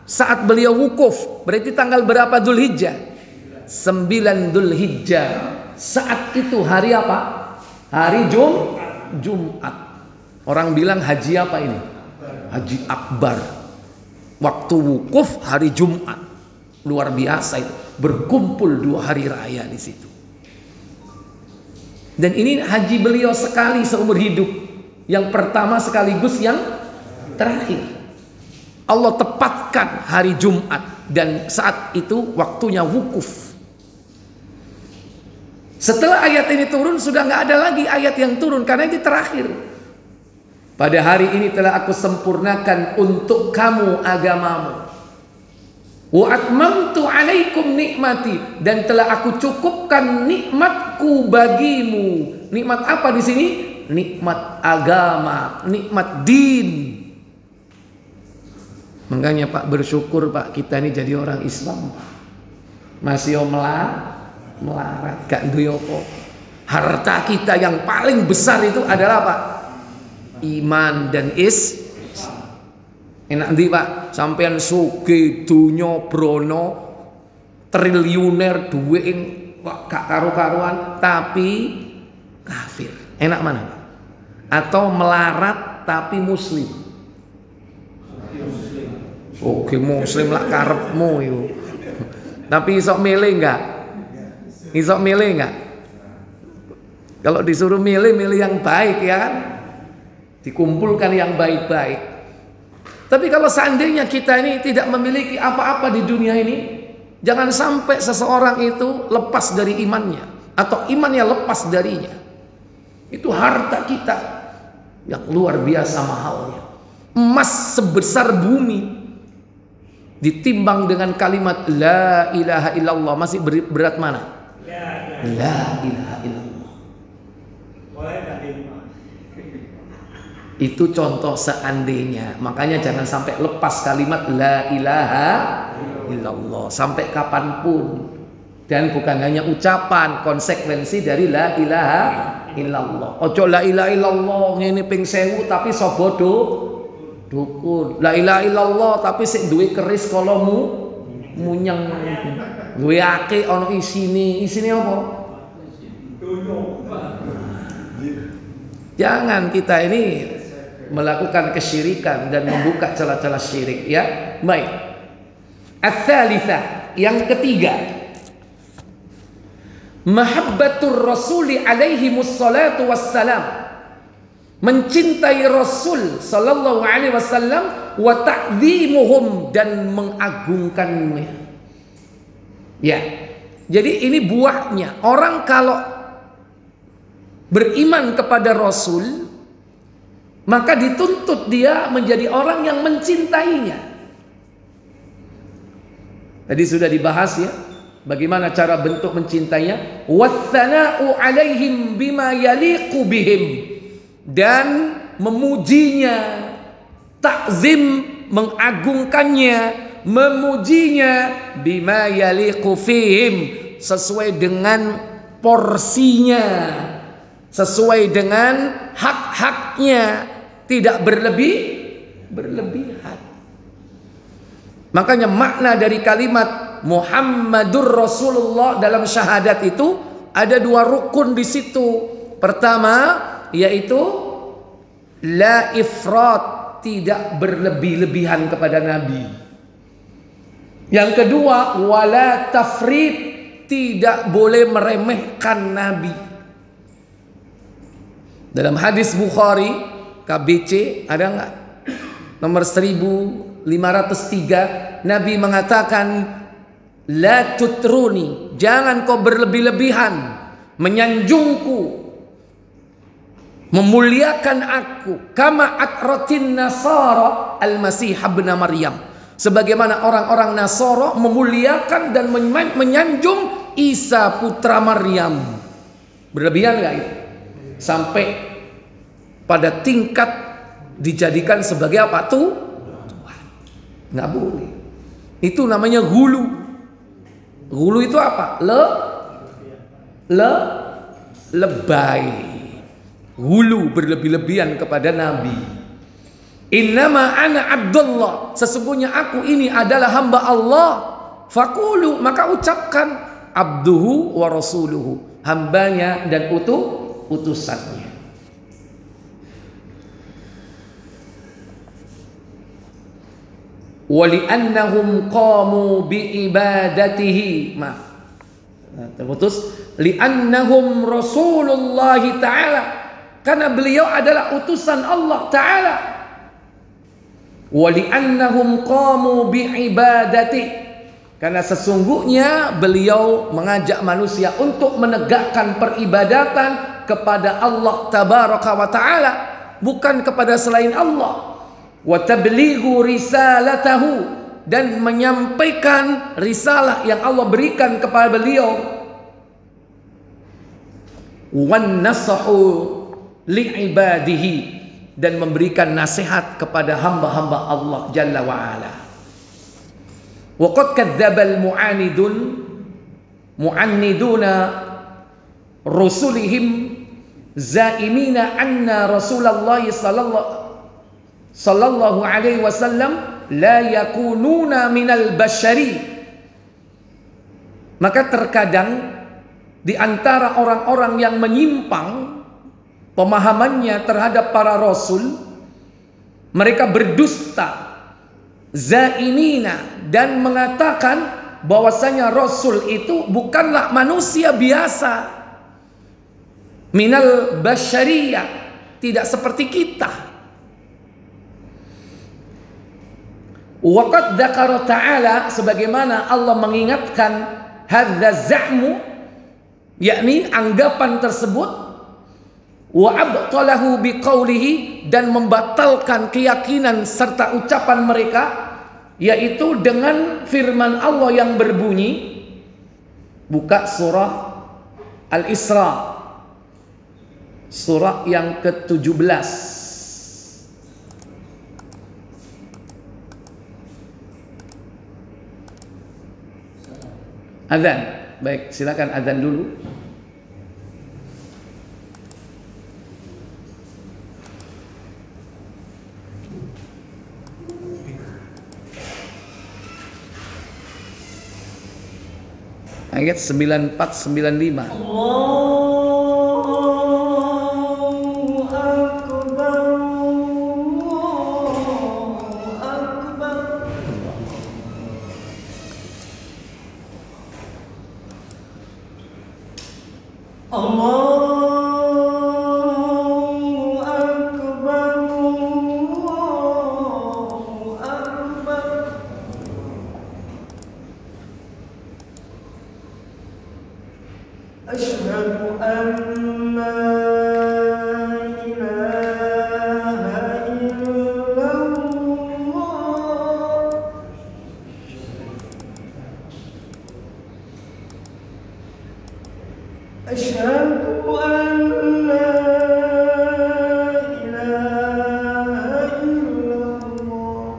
Saat beliau wukuf, berarti tanggal berapa Dzulhijjah? 9 Dzulhijjah. Saat itu hari apa? Hari Jumat. Orang bilang haji apa ini? Haji Akbar. Waktu wukuf hari Jumat. Luar biasa itu. Berkumpul 2 hari raya di situ. Dan ini haji beliau sekali seumur hidup. Yang pertama sekaligus yang terakhir. Allah tepatkan hari Jumat dan saat itu waktunya wukuf. Setelah ayat ini turun sudah nggak ada lagi ayat yang turun karena ini terakhir. Pada hari ini telah aku sempurnakan untuk kamu agamamu. Wa atmamtu alaikum nikmati, dan telah aku cukupkan nikmatku bagimu. Nikmat apa di sini? Nikmat agama, nikmat din. Makanya Pak, bersyukur Pak, kita ini jadi orang Islam. Masih melarat, gak duwe apa. Harta kita yang paling besar itu adalah Pak, iman dan enak ndi Pak, sampean sugih donya brono, triliuner duwe gak karu-karuan tapi kafir. Enak mana Pak? Atau melarat tapi muslim? Oke, muslim lah karepmu itu. Tapi isok milih enggak? Isok milih enggak? Kalau disuruh milih yang baik ya kan? Dikumpulkan yang baik-baik. Tapi kalau seandainya kita ini tidak memiliki apa-apa di dunia ini, jangan sampai seseorang itu lepas dari imannya atau imannya lepas darinya. Itu harta kita yang luar biasa mahalnya. Emas sebesar bumi ditimbang dengan kalimat la ilaha illallah, masih berat mana? La ilaha illallah. Itu contoh seandainya. Makanya jangan sampai lepas kalimat la ilaha illallah sampai kapanpun. Dan bukan hanya ucapan, konsekuensi dari la ilaha illallah. Ojo la ilaha illallah ngene ping 1000 tapi sobodo dukun. La ilaha illallah tapi sik duwe keris kolomu munyeng. Duwe akeh ana isine. Isine apa? Jangan kita ini melakukan kesyirikan dan membuka celah-celah syirik, ya. Baik. Ats-tsalitsah, yang ketiga, mahabbatur rasuli alaihi wassalatu wassalam, mencintai Rasul sallallahu alaihi wasallam, wa ta'dhimuhum, dan mengagungkannya. Ya. Jadi ini buahnya. Orang kalau beriman kepada Rasul, maka dituntut dia menjadi orang yang mencintainya. Tadi sudah dibahas ya, bagaimana cara bentuk mencintainya. Wassana'u alaihim bima yaliqu bihim, dan memujinya, takzim, mengagungkannya, memujinya, bima yaliqu fihim, sesuai dengan porsinya, sesuai dengan hak-haknya, tidak berlebihan. Makanya makna dari kalimat Muhammadur Rasulullah dalam syahadat itu ada 2 rukun di situ. Pertama yaitu la ifrat, tidak berlebih-lebihan kepada Nabi. Yang kedua wala tafrid, tidak boleh meremehkan Nabi. Dalam hadis Bukhari KBC ada enggak? Nomor 1503, Nabi mengatakan la tutruni, jangan kau berlebih-lebihan menyanjungku, memuliakan aku, kama atratin nasara al-masih ibn Maryam, sebagaimana orang-orang Nasara memuliakan dan menyanjung Isa putra Maryam. Berlebihan enggak itu? Sampai pada tingkat dijadikan sebagai apa tuh? Tuhan. Nggak boleh. Itu namanya hulu. Hulu itu apa? Lebay. Hulu, berlebih-lebihan kepada Nabi. Innama ana abdullah, sesungguhnya aku ini adalah hamba Allah. Fakulu, maka ucapkan abduhu wa rasuluhu, hambanya dan utusannya. Wali'annahum qamu biibadatihi, terputus, li'annahum Rasulullah ta'ala, karena beliau adalah utusan Allah ta'ala. Wali'annahum qamu biibadatihi, karena sesungguhnya beliau mengajak manusia untuk menegakkan peribadatan kepada Allah tabaraka wa ta'ala, bukan kepada selain Allah. Wa tablighu risalatahu, dan menyampaikan risalah yang Allah berikan kepada beliau. Wan nasahu li'ibadihi, dan memberikan nasihat kepada hamba-hamba Allah jalla wa ala. Wa qad kadzdzabal mu'anniduna rusulihim zaimina anna Rasulullah sallallahu alaihi wasallam la yakununa minal bashari. Maka terkadang di antara orang-orang yang menyimpang pemahamannya terhadap para rasul, mereka berdusta, zaimina, dan mengatakan bahwasanya rasul itu bukanlah manusia biasa, minal basyariyah, tidak seperti kita. Waqad dzakara ta'ala, sebagaimana Allah mengingatkan hadza za'mu, yakni anggapan tersebut, wa abtalahu biqaulihi, dan membatalkan keyakinan serta ucapan mereka yaitu dengan firman Allah yang berbunyi, buka surah Al-Isra, surah yang ke-17. Azan. Baik, silakan azan dulu. Ayat 94-95. Allahu Akbar, Allahu Akbar. Allahu Akbar, Allahu Akbar. Asyhadu an la ilaha illallah. Asyhadu an la ilaha illallah.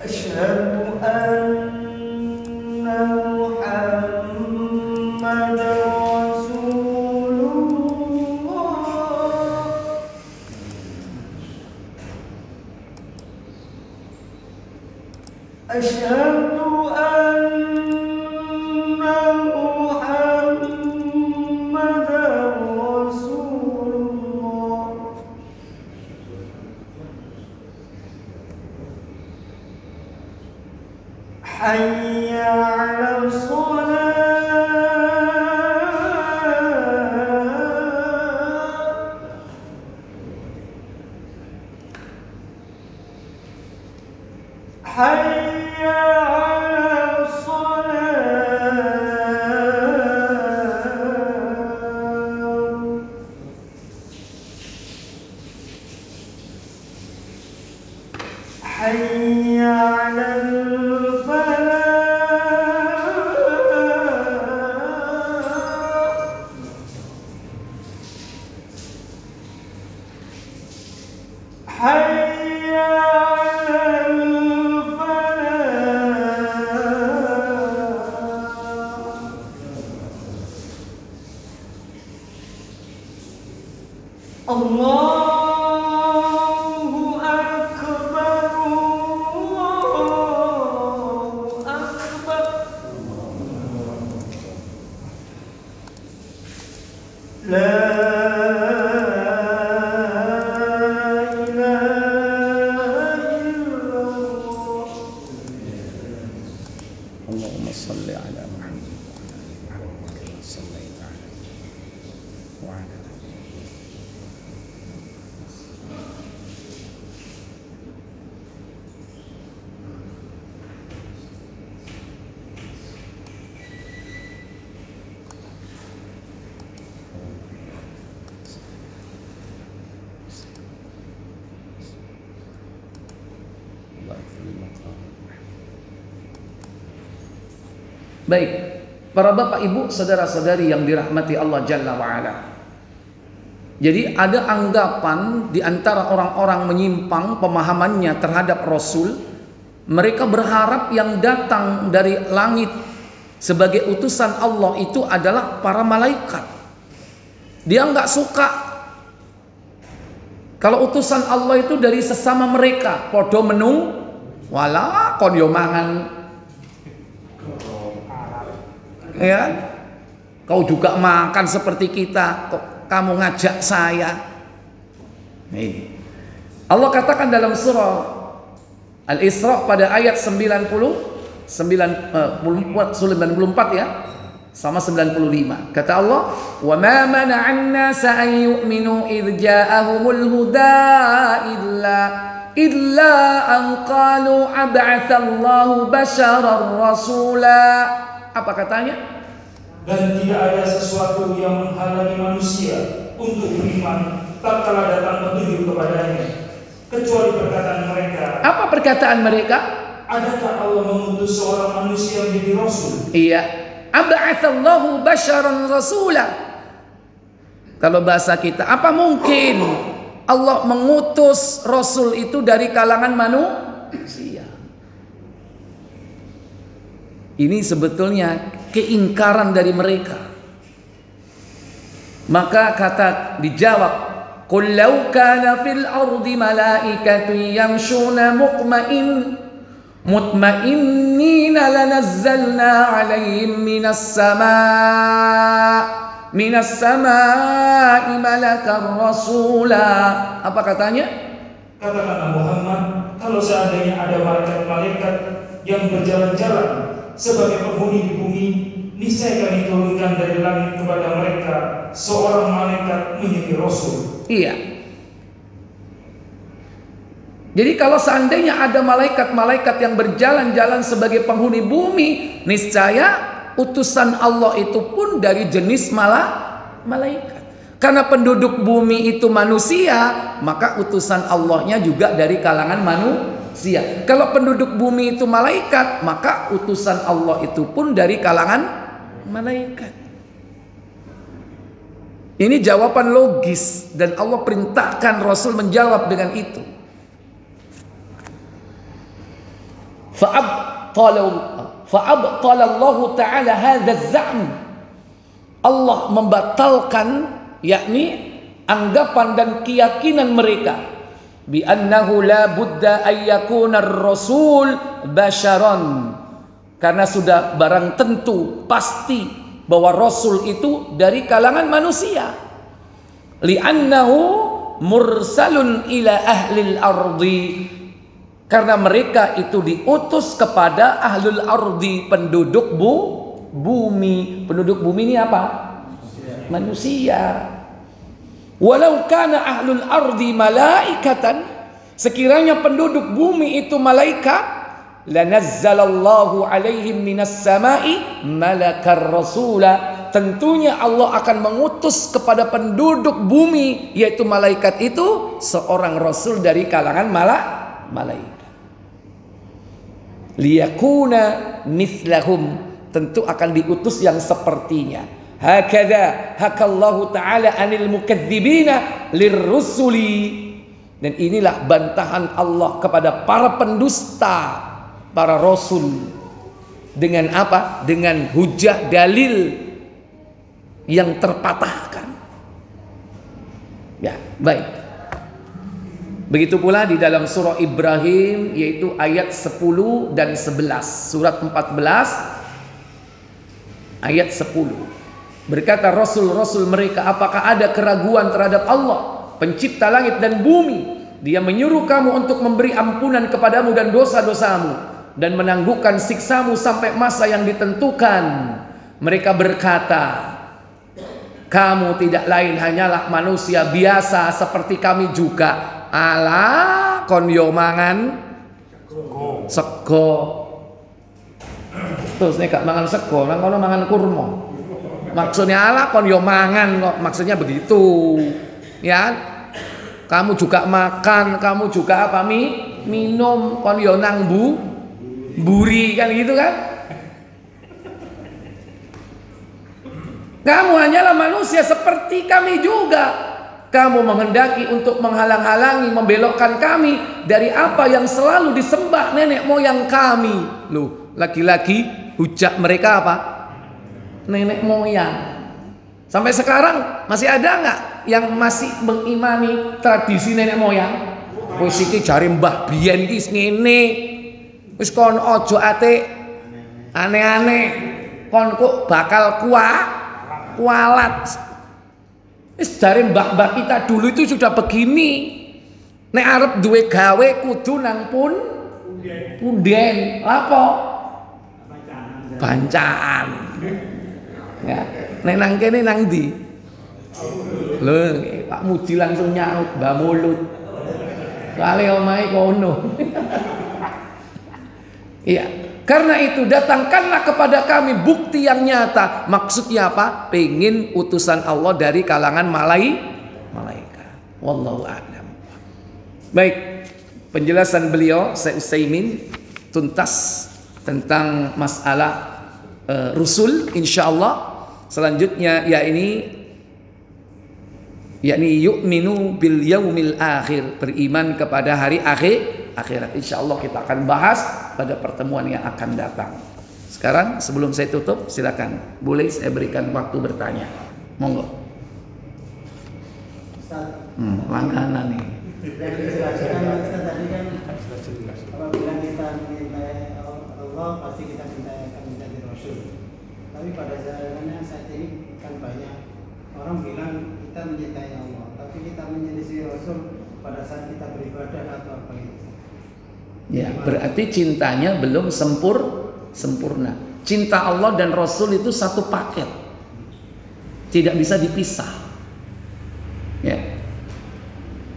Asyhadu anna Muhammadar Rasulullah. Asyhadu anna Muhammadar Rasulullah. Hayya 'alal shalah. Hayya 'alal shalah. Hayya 'alal falah. Hayya 'alal falah. Allahu Akbar, Allahu Akbar. La ilaha illallah. Allahumma salli ala Muhammad wa ala ali Muhammad kama sallaita ala wa ala Baik, para bapak ibu saudara-saudari yang dirahmati Allah Jalla wa'ala. Jadi ada anggapan di antara orang-orang menyimpang pemahamannya terhadap Rasul. Mereka berharap yang datang dari langit sebagai utusan Allah itu adalah para malaikat. Dia nggak suka kalau utusan Allah itu dari sesama mereka. Podo menu wala kon yo mangan. Ya, kau juga makan seperti kita, kok kamu ngajak saya. Nih. Allah katakan dalam surah Al-Isra pada ayat 94 ya, sama 95. Kata Allah, "Wa ma mana'an nasa an yu'minu idh ja'ahumul huda illa an qalu ab'atsallahu basharar rasula." Apa katanya? Dan tidak ada sesuatu yang menghalangi manusia untuk beriman tatkala datang petunjuk kepadanya, kecuali perkataan mereka. Apa perkataan mereka? Adakah Allah mengutus seorang manusia menjadi rasul? Iya. Ab'atsallahu basyaran rasula. Kalau bahasa kita, apa mungkin Allah mengutus rasul itu dari kalangan manusia? Ini sebetulnya keingkaran dari mereka. Maka kata dijawab, qul law kana fil ardi malaikatun yamshuna mutmainnina lanazzalna 'alaihim minas samaa'i malakan rasula. Apa katanya? Katakanlah Muhammad, kalau seandainya ada malaikat yang berjalan-jalan sebagai penghuni di bumi, niscaya kami turunkan dari langit kepada mereka seorang malaikat menjadi rasul. Iya. Jadi kalau seandainya ada malaikat-malaikat yang berjalan-jalan sebagai penghuni bumi, niscaya utusan Allah itu pun dari jenis malaikat. Karena penduduk bumi itu manusia, maka utusan Allahnya juga dari kalangan manusia. Kalau penduduk bumi itu malaikat, maka utusan Allah itu pun dari kalangan malaikat. Ini jawaban logis dan Allah perintahkan Rasul menjawab dengan itu. Fa'abtalallahu ta'ala hadha za'm. Allah membatalkan, yakni anggapan dan keyakinan mereka, bi annahu la budda ay yakuna ar-rasul basyaran. Karena sudah barang tentu pasti bahwa rasul itu dari kalangan manusia. Li'annahu mursalun ila ahlil ardi. Karena mereka itu diutus kepada ahlul ardi, penduduk bumi. Penduduk bumi ini apa? Manusia. Walau kana ahlul ardi malaikatan, sekiranya penduduk bumi itu malaikat, lanazzalallahu alaihim minas sama'i malakar rasula. Tentunya Allah akan mengutus kepada penduduk bumi, yaitu malaikat itu, seorang rasul dari kalangan malaikat. Liyakuna mithlahum, tentu akan diutus yang sepertinya. Hakadha hakallahu ta'ala anil mukadzibina lirrusuli. Dan inilah bantahan Allah kepada para pendusta, para rasul. Dengan apa? Dengan hujah dalil yang terpatahkan. Ya, baik. Begitu pula di dalam surah Ibrahim, yaitu ayat 10 dan 11. Surat 14 ayat 10. Berkata Rasul-Rasul mereka, apakah ada keraguan terhadap Allah, pencipta langit dan bumi? Dia menyuruh kamu untuk memberi ampunan kepadamu dan dosa-dosamu, dan menangguhkan siksamu sampai masa yang ditentukan. Mereka berkata, kamu tidak lain hanyalah manusia biasa seperti kami juga. Ala kon yo mangan sego. Terus nek gak mangan sego, nang kono mangan kurma. Maksudnya ala kon yo mangan kok, maksudnya begitu. Ya. Kamu juga makan, kamu juga apa minum, kon yo nang buri kan gitu kan? Kamu hanyalah manusia seperti kami juga. Kamu menghendaki untuk menghalang-halangi, membelokkan kami dari apa yang selalu disembah nenek moyang kami. Loh, lagi-lagi hujat mereka apa? Nenek moyang. Sampai sekarang masih ada nggak yang masih mengimani tradisi nenek moyang? Wis iki jare Mbah Biyen iki ngene. Wis kon aja ate aneh-aneh. Kon kok bakal kualat. Dari mbak-mbak kita dulu itu sudah begini. Nek arep duwe gawe kudu nang punden. Apa? Bancaan. Ya, nek nang kene nang ndi? Lho, Pak Mudi langsung nyaut Mbah Mulut. Kale omahe kono. Iya. Karena itu datangkanlah kepada kami bukti yang nyata. Maksudnya apa? Pengen utusan Allah dari kalangan malaikat. Wallahu a'lam. Baik, penjelasan beliau Syekh Utsaimin tuntas tentang masalah rusul insyaallah. Selanjutnya yakni yu'minu bil yaumil akhir, beriman kepada hari akhirat. Insyaallah kita akan bahas pada pertemuan yang akan datang. Sekarang sebelum saya tutup, silakan boleh saya berikan waktu bertanya. Monggo. Langganan nih. Tadi kan apabila kita mencintai Allah pasti kita akan mencintai Rasul. Tapi pada zamannya saat ini kan banyak orang bilang kita mencintai Allah, tapi kita menyelisih Rasul pada saat kita beribadah atau apa itu. Ya, berarti cintanya belum sempurna. Cinta Allah dan Rasul itu satu paket, tidak bisa dipisah. Ya.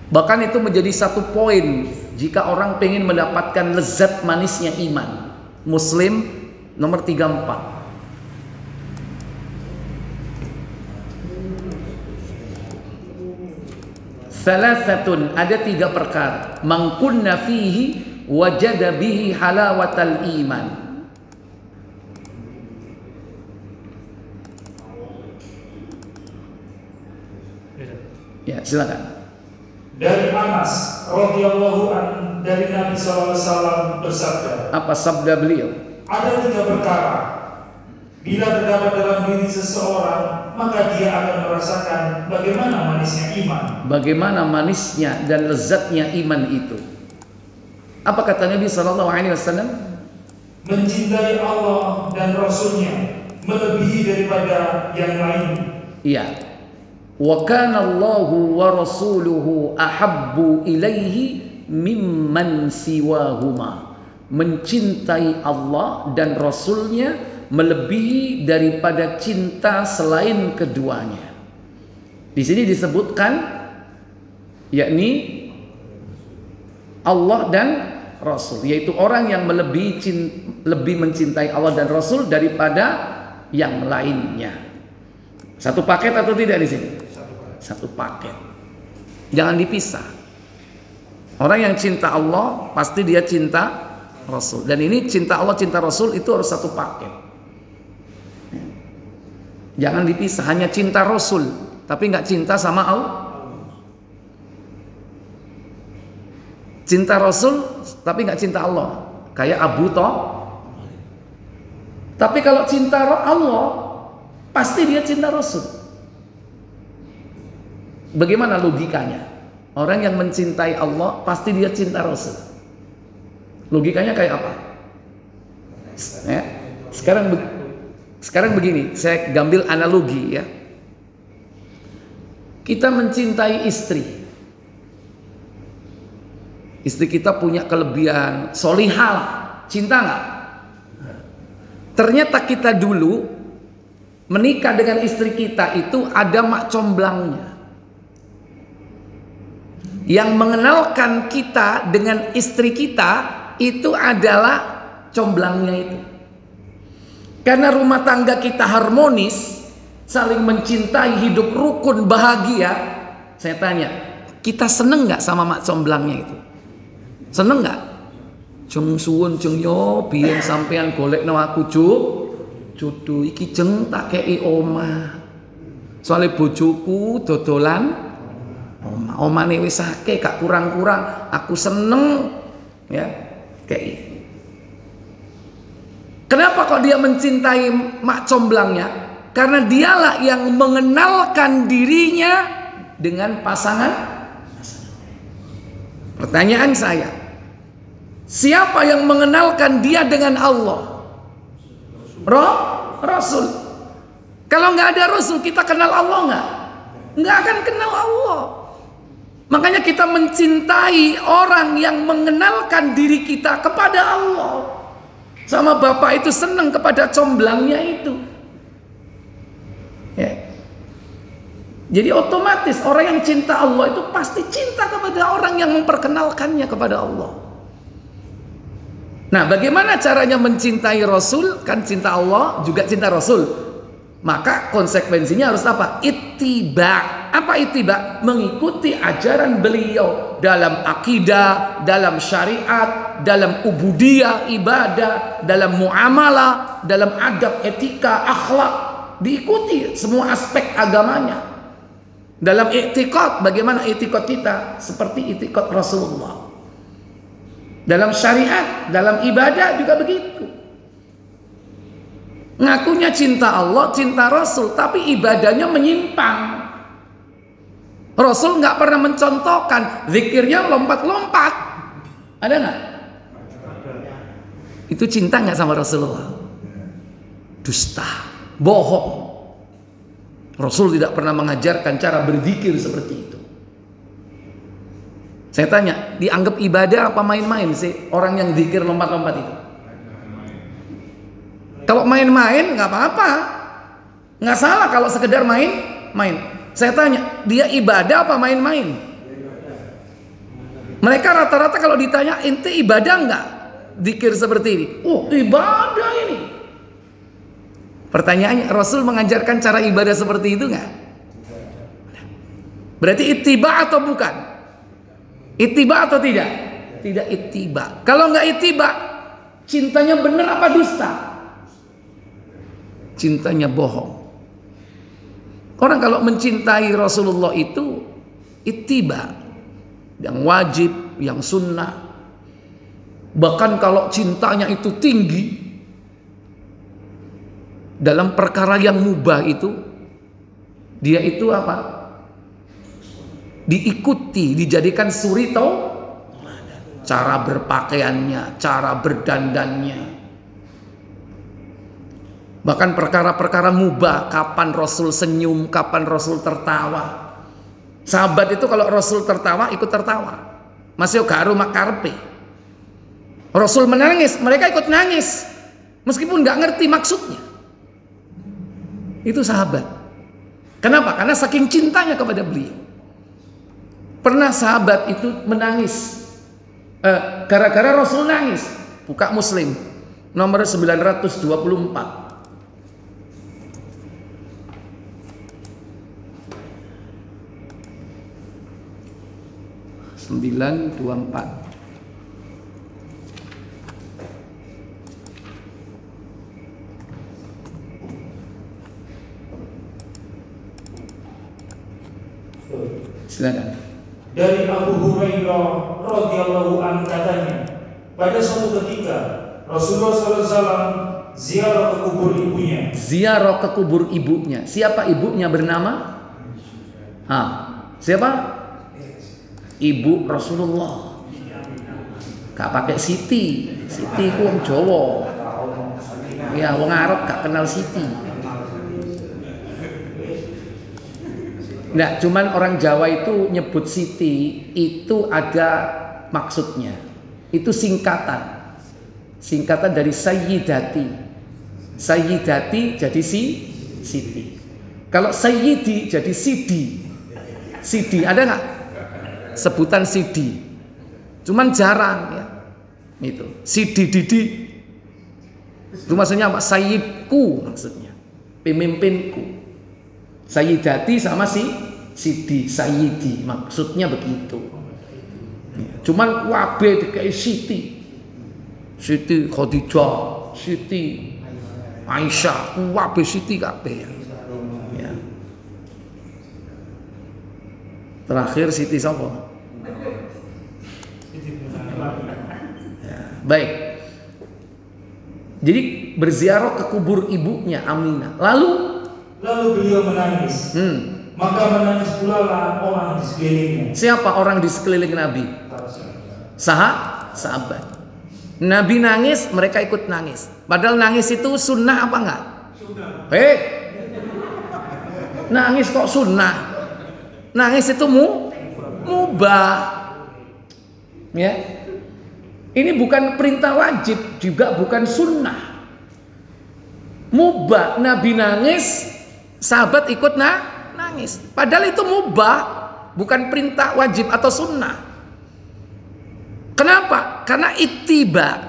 Bahkan itu menjadi satu poin jika orang pengen mendapatkan lezat manisnya iman. Muslim nomor 34. Salasatun, ada 3 perkara. Man kunna fihi wajada bihi halawatal iman. Ya, silakan. Dari Anas radhiyallahu anhu dari Nabi SAW bersabda. Apa sabda beliau? Ada 3 perkara. Bila terdapat dalam diri seseorang, maka dia akan merasakan bagaimana manisnya iman. Bagaimana manisnya dan lezatnya iman itu. Apa kata Nabi SAW? Mencintai Allah dan Rasulnya melebihi daripada yang lain. Iya. Wa kana Allahu wa rasuluhu ahabbu ilaihi mimman siwahuma. Mencintai Allah dan Rasulnya melebihi daripada cinta selain keduanya. Di sini disebutkan yakni Allah dan Rasul, yaitu orang yang lebih mencintai Allah dan Rasul daripada yang lainnya. Satu paket atau tidak di sini? Satu paket. Jangan dipisah. Orang yang cinta Allah pasti dia cinta Rasul. Dan ini cinta Allah, cinta Rasul itu harus satu paket. Jangan dipisah. Hanya cinta Rasul, tapi nggak cinta sama Allah. Cinta Rasul, tapi nggak cinta Allah. Kayak Abu Thalib. Tapi kalau cinta Allah, pasti dia cinta Rasul. Bagaimana logikanya? Orang yang mencintai Allah pasti dia cinta Rasul. Logikanya kayak apa? Ya. Sekarang begini, saya gambil analogi ya. Kita mencintai istri. Istri kita punya kelebihan, solihah, cinta nggak? Ternyata kita dulu menikah dengan istri kita itu ada mak comblangnya. Yang mengenalkan kita dengan istri kita itu adalah comblangnya itu. Karena rumah tangga kita harmonis, saling mencintai, hidup rukun, bahagia. Saya tanya, kita seneng nggak sama mak comblangnya itu? Seneng nggak? Jeng suwun jeng yo, biyen sampean golekno aku jodoh iki jeng tak kei omah. Soale bojoku dodolan omane wis akeh gak kurang-kurang, aku seneng ya kei. Kenapa kok dia mencintai mak comblangnya? Karena dialah yang mengenalkan dirinya dengan pasangan. Pertanyaan saya, siapa yang mengenalkan dia dengan Allah? Rasul. Kalau nggak ada Rasul, kita kenal Allah nggak? Nggak akan kenal Allah. Makanya kita mencintai orang yang mengenalkan diri kita kepada Allah. Sama bapak itu senang kepada comblangnya itu. Ya. Jadi otomatis orang yang cinta Allah itu pasti cinta kepada orang yang memperkenalkannya kepada Allah. Nah, bagaimana caranya mencintai Rasul? Kan cinta Allah juga cinta Rasul. Maka konsekuensinya harus apa? Ittiba'. Apa ittiba? Mengikuti ajaran beliau dalam akidah, dalam syariat, dalam ubudiyah, ibadah, dalam muamalah, dalam adab, etika, akhlak. Diikuti semua aspek agamanya. Dalam i'tiqad, bagaimana i'tiqad kita? Seperti i'tiqad Rasulullah. Dalam syariat, dalam ibadah juga begitu. Ngakunya cinta Allah, cinta Rasul, tapi ibadahnya menyimpang. Rasul nggak pernah mencontohkan zikirnya lompat-lompat. Ada nggak? Itu cinta nggak sama Rasulullah? Dusta, bohong. Rasul tidak pernah mengajarkan cara berzikir seperti itu. Saya tanya, dianggap ibadah apa main-main sih orang yang zikir lompat-lompat itu? Kalau main-main nggak apa-apa, nggak salah kalau sekedar main. Saya tanya, dia ibadah apa main-main? Mereka rata-rata kalau ditanya, ente ibadah nggak? Zikir seperti ini. Oh, ibadah ini. Pertanyaannya, Rasul mengajarkan cara ibadah seperti itu nggak? Berarti ittiba atau bukan? Ittiba atau tidak? Tidak ittiba. Kalau nggak ittiba, cintanya benar apa dusta? Cintanya bohong. Orang kalau mencintai Rasulullah itu ittiba, yang wajib, yang sunnah. Bahkan kalau cintanya itu tinggi, dalam perkara yang mubah itu, dia itu apa? Diikuti, dijadikan suri tauladan. Cara berpakaiannya, cara berdandannya. Bahkan perkara-perkara mubah, kapan Rasul senyum, kapan Rasul tertawa. Sahabat itu kalau Rasul tertawa, ikut tertawa. Masih garu makarpe. Rasul menangis, mereka ikut nangis. Meskipun nggak ngerti maksudnya. Itu sahabat. Kenapa? Karena saking cintanya kepada beliau. Pernah sahabat itu menangis gara-gara Rasul nangis. Buka Muslim nomor 924. 924. Silakan. Dari Abu Hurairah radhiyallahu anhu katanya, pada suatu ketika Rasulullah SAW ziarah ke kubur ibunya. Ziarah ke kubur ibunya. Siapa ibunya bernama? Siapa? Ibu Rasulullah. Gak pakai Siti. Siti ku wong Jawa. Ya, wong Arab gak kenal Siti. Nah, cuman orang Jawa itu nyebut Siti itu ada maksudnya. Itu singkatan. Singkatan dari Sayyidati. Sayyidati jadi Siti. Kalau Sayyidi jadi Sidi. Sidi ada nggak? Sebutan Sidi. Cuman jarang ya. Itu. Sidi Didi. Itu maksudnya apa? Sayyidku maksudnya. Pemimpinku. Sayyidati sama Sidi, Sayyidi, maksudnya begitu. Cuman wabe dikai Siti Khadijah, Siti Aisyah, wabe Siti kabeh. Ya. Terakhir Siti sapa? Ya, baik. Jadi berziarah ke kubur ibunya Aminah. Lalu beliau menangis. Maka menangis pula lah orang di sekelilingnya. Siapa orang di sekeliling Nabi? Sahabat. Nabi nangis, mereka ikut nangis. Padahal nangis itu sunnah apa enggak? Sunnah. Nangis kok sunnah? Nangis itu mubah. Ya. Ini bukan perintah wajib, juga bukan sunnah. Mubah. Nabi nangis, sahabat ikut nangis. Padahal itu mubah, bukan perintah wajib atau sunnah. Kenapa? Karena ittiba,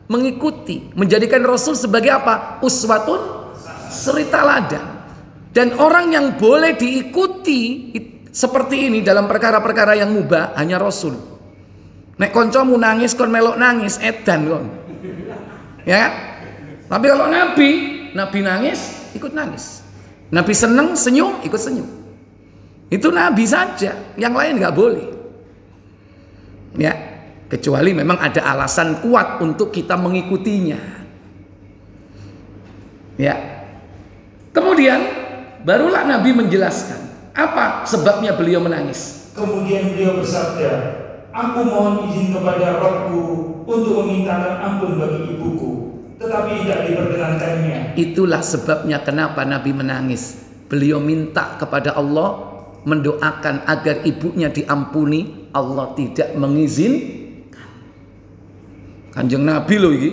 mengikuti, menjadikan Rasul sebagai apa? Uswatun, suri teladan. Dan orang yang boleh diikuti seperti ini dalam perkara-perkara yang mubah hanya Rasul. Nek koncomu nangis kon melok nangis edan kon. Ya. Tapi kalau Nabi nangis ikut nangis. Nabi seneng senyum ikut senyum. Itu Nabi saja, yang lain nggak boleh. Ya, kecuali memang ada alasan kuat untuk kita mengikutinya. Ya. Kemudian barulah Nabi menjelaskan apa sebabnya beliau menangis. Kemudian beliau bersabda, aku mohon izin kepada Rabbku untuk memintakan ampun bagi ibuku, tetapi tidak diperkenankannya. Itulah sebabnya kenapa Nabi menangis. Beliau minta kepada Allah, mendoakan agar ibunya diampuni. Allah tidak mengizinkan. Kanjeng Nabi loh ini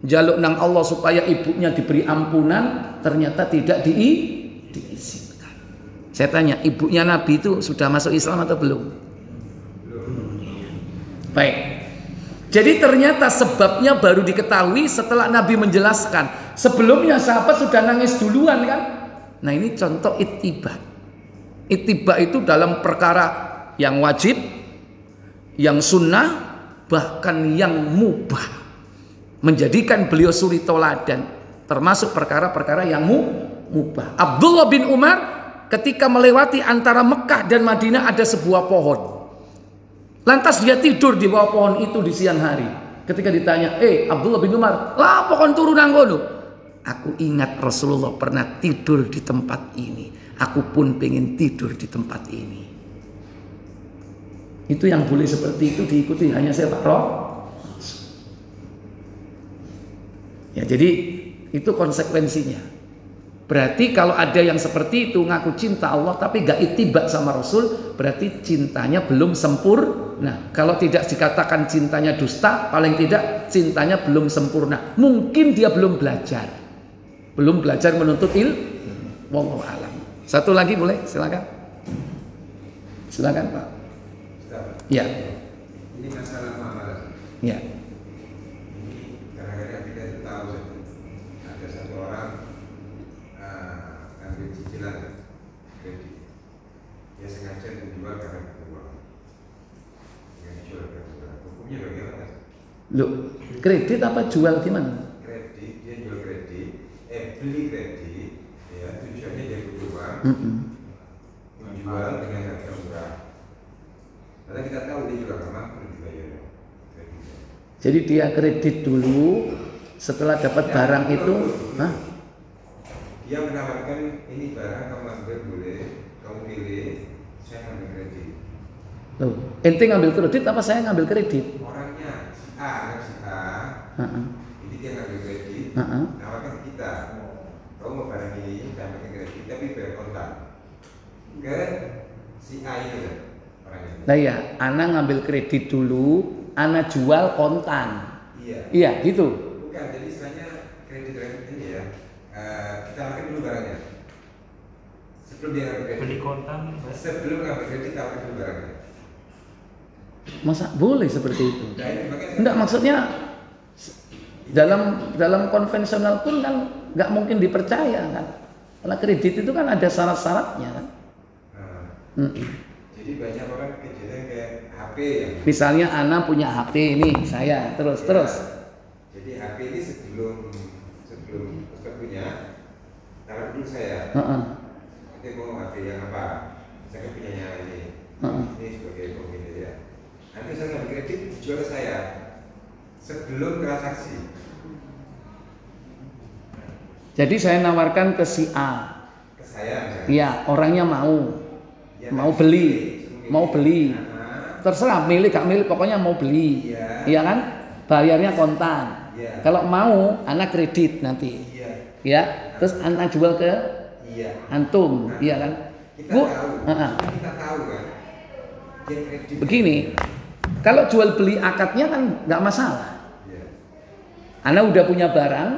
jaluk nang Allah supaya ibunya diberi ampunan, ternyata tidak diizinkan. Saya tanya, ibunya Nabi itu sudah masuk Islam atau belum? Baik. Jadi ternyata sebabnya baru diketahui setelah Nabi menjelaskan. Sebelumnya sahabat sudah nangis duluan kan? Nah ini contoh ittiba. Ittiba itu dalam perkara yang wajib, yang sunnah, bahkan yang mubah. Menjadikan beliau suri toladan. Termasuk perkara-perkara yang mubah. Abdullah bin Umar ketika melewati antara Mekah dan Madinah ada sebuah pohon. Lantas dia tidur di bawah pohon itu di siang hari. Ketika ditanya, Abdullah bin Umar, lah pohon turun anggono. Aku ingat Rasulullah pernah tidur di tempat ini. Aku pun pengen tidur di tempat ini. Itu yang boleh seperti itu diikuti hanya siapa? Roh. Ya, jadi itu konsekuensinya. Berarti kalau ada yang seperti itu ngaku cinta Allah tapi gak ittiba sama Rasul, berarti cintanya belum sempurna. Kalau tidak dikatakan cintanya dusta, paling tidak cintanya belum sempurna. Mungkin dia belum belajar. Belum belajar menuntut ilmu. Wallahu a'lam. Satu lagi boleh? Silakan. Silakan, Pak. Ya. Ini masalah muamalah. Ya. Kadang-kadang kita tahu ada satu orang ambil cicilan kredit. Dia sengaja menjual karena keuangan. Yang dijual karena keuangan. Hukumnya bagaimana? Loh, kredit apa jual gimana? Kredit, dia jual kredit, beli kredit, ya tujuannya dari uang, menjual dengan harga murah. Karena kita tahu dia juga nggak mampu dibayar kreditnya. Jadi dia kredit dulu, setelah dapat barang itu, dia menawarkan ini barang kamu ambil boleh, kamu pilih, saya ambil kredit. Loh, ente ngambil kredit apa saya ngambil kredit? Orangnya si A, jadi dia ngambil kredit, nawarkan ke kita, kamu mau barang ini, saya ambil kredit, tapi bayar kontan. Ke si A itu kan orangnya. Nah ya, ana ngambil kredit dulu, ana jual kontan. Iya. Iya, gitu. Bukan, jadi istilahnya kredit ini ya, kita ambil dulu barangnya. Sebelum dia ngambil kredit. Beli kontan. Sebelum ngambil kredit, kita ambil dulu barangnya. Masa boleh seperti itu? Nah, ini makanya Enggak, maksudnya dalam konvensional pun kan nggak mungkin dipercaya kan? Karena kredit itu kan ada syarat-syaratnya kan? Jadi banyak orang kejadian kayak HP yang Misalnya Ana punya HP ini, saya terus. Jadi HP ini sebelum punya, taruh dulu saya. Nanti mau HP yang apa? Saya kan punyanya ini. Ini sebagai pemilik ya. Nanti saya ngambil kredit jual ke saya sebelum transaksi. Jadi saya nawarkan ke si A. Ke saya. Iya, orangnya mau beli. Terserah milih gak milih, pokoknya mau beli. Iya kan? Bayarnya kontan. Kalau mau, anak kredit nanti. Ya, terus anak jual ke antum, iya kan? Kita tahu kan. Dia kredit. Begini, kalau jual beli akadnya kan nggak masalah. Anak udah punya barang,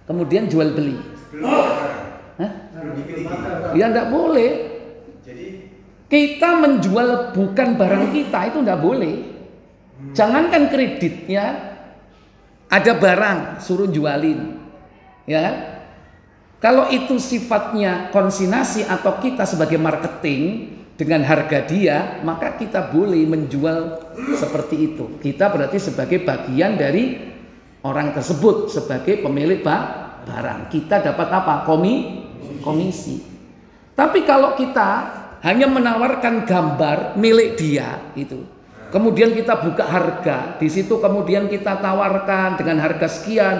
kemudian jual beli. Belum dimiliki. Ya nggak boleh. Jadi Kita menjual bukan barang kita itu nggak boleh. Jangankan kreditnya, ada barang suruh jualin, ya kan? Kalau itu sifatnya konsinyasi atau kita sebagai marketing dengan harga dia, maka kita boleh menjual seperti itu. Kita berarti sebagai bagian dari orang tersebut, sebagai pemilik barang. Kita dapat apa? Komisi. Tapi kalau kita hanya menawarkan gambar milik dia itu, kemudian kita buka harga, di situ kemudian kita tawarkan dengan harga sekian,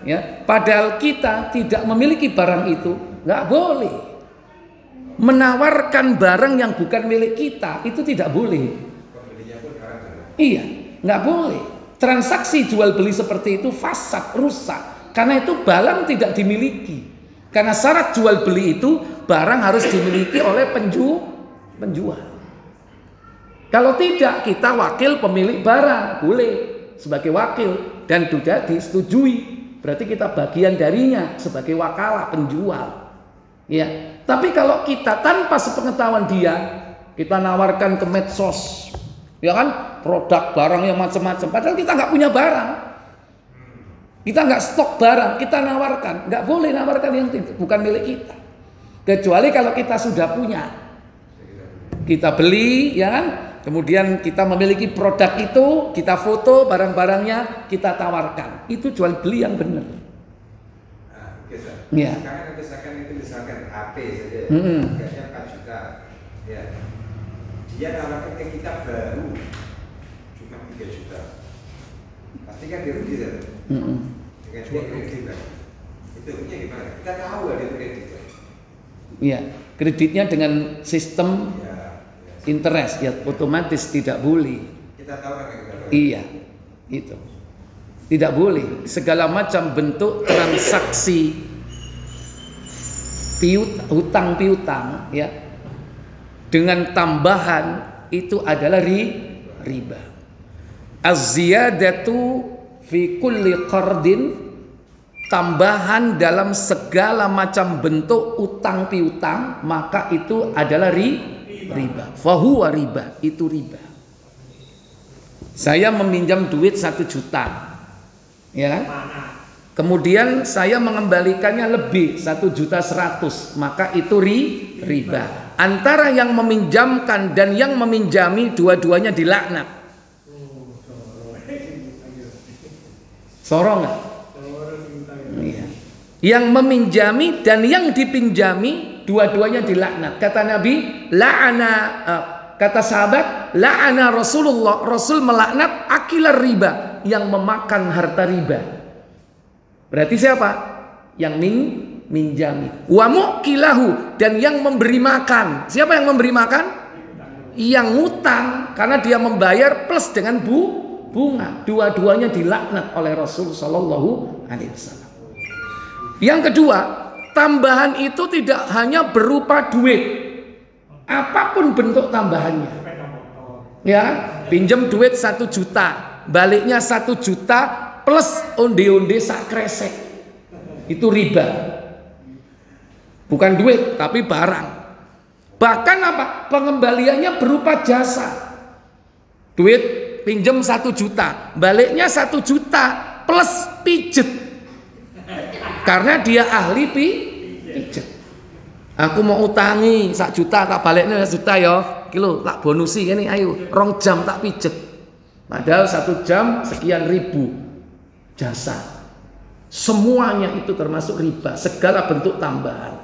ya. Padahal kita tidak memiliki barang itu, nggak boleh. Menawarkan barang yang bukan milik kita itu tidak boleh. Iya, nggak boleh. Transaksi jual beli seperti itu fasad, rusak. Karena itu barang tidak dimiliki. Karena syarat jual beli itu barang harus dimiliki oleh penjual. Kalau tidak, kita wakil pemilik barang, boleh sebagai wakil dan sudah disetujui. Berarti kita bagian darinya sebagai wakalah penjual. Ya. Tapi kalau kita tanpa sepengetahuan dia, kita nawarkan ke medsos, ya kan, produk barang yang macam-macam. Padahal kita nggak punya barang, kita nggak stok barang, kita nawarkan. Nggak boleh nawarkan yang bukan milik kita. Kecuali kalau kita sudah punya, kita beli, ya kan. Kemudian kita memiliki produk itu, kita foto barang-barangnya, kita tawarkan. Itu jual beli yang benar. Nah, oke, Sir. Ya. Karena misalkan HP saja, harganya 4 juta. Ya. Dia tawarkan ke kita baru cuma 3 juta. Pasti kan dia rugi, Sir. Dengan dia kredit kan. Itu gimana? Kita tahu ada kredit. Iya, kreditnya dengan sistem interest, ya otomatis tidak boleh. Kita tahu kan kita tahu. Iya, itu tidak boleh. Segala macam bentuk transaksi hutang piutang, ya, dengan tambahan itu adalah riba. Az-ziyadatu fi kulli qardin, tambahan dalam segala macam bentuk utang piutang, maka itu adalah riba. Fahuwa riba, itu riba. Saya meminjam duit 1 juta, ya kan? Kemudian saya mengembalikannya lebih 1.100.000, maka itu riba. Antara yang meminjamkan dan yang meminjami dua-duanya dilaknat. Sorong nggak? Iya. Yang meminjami dan yang dipinjami dua-duanya dilaknat. Kata Nabi, kata sahabat, la'ana Rasulullah, Rasul melaknat akilar riba, yang memakan harta riba. Berarti siapa? Yang minjami. Wa mu'kilahu, dan yang memberi makan. Siapa yang memberi makan? Yang ngutang, karena dia membayar plus dengan bunga. Dua-duanya dilaknat oleh Rasul sallallahu alaihi wasallam. Yang kedua, tambahan itu tidak hanya berupa duit, apapun bentuk tambahannya. Ya, pinjam duit 1 juta, baliknya 1 juta plus onde-onde sak kresek. Itu riba. Bukan duit, tapi barang. Bahkan apa? Pengembaliannya berupa jasa. Duit pinjam 1 juta, baliknya 1 juta plus pijet. Karena dia ahli pijet. Aku mau utangi 1 juta, tak baliknya 1 juta ya. Kilo tak bonusi ini, ayo 2 jam tak pijet. Padahal 1 jam sekian ribu jasa. Semuanya itu termasuk riba, segala bentuk tambahan.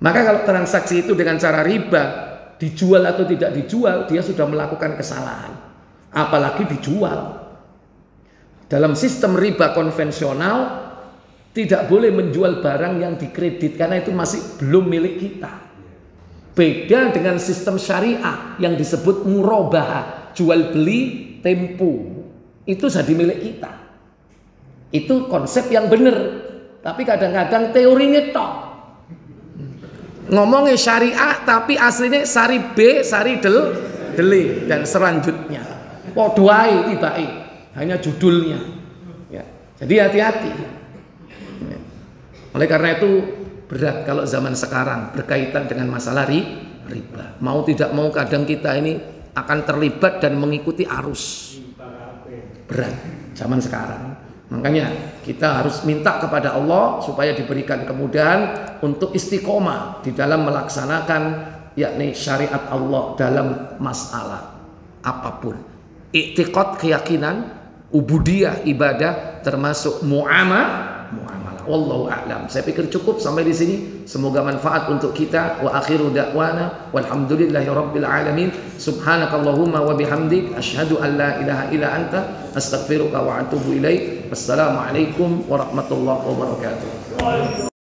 Maka kalau transaksi itu dengan cara riba, dijual atau tidak dijual, dia sudah melakukan kesalahan. Apalagi dijual. Dalam sistem riba konvensional, tidak boleh menjual barang yang dikredit karena itu masih belum milik kita. Beda dengan sistem syariah yang disebut murabahah, jual beli tempo. Itu jadi milik kita. Itu konsep yang benar. Tapi kadang-kadang teorinya tok. Ngomongnya syariah tapi aslinya sari B, sari deli dan selanjutnya. Podoai tiba-tiba hanya judulnya. Ya. Jadi hati-hati. Oleh karena itu berat kalau zaman sekarang berkaitan dengan masalah riba. Mau tidak mau kadang kita ini akan terlibat dan mengikuti arus. Berat zaman sekarang. Makanya kita harus minta kepada Allah supaya diberikan kemudahan untuk istiqomah di dalam melaksanakan yakni syariat Allah dalam masalah apapun. I'tiqad, keyakinan, ubudiyah, ibadah, termasuk muamalah. Wallahu a'lam. Saya pikir cukup sampai di sini. Semoga manfaat untuk kita. Wa akhiru da'wana walhamdulillahi rabbil alamin. Subhanakallahumma wa bihamdik asyhadu an la ilaha illa anta astaghfiruka wa atubu ilaik. Wassalamualaikum warahmatullahi wabarakatuh.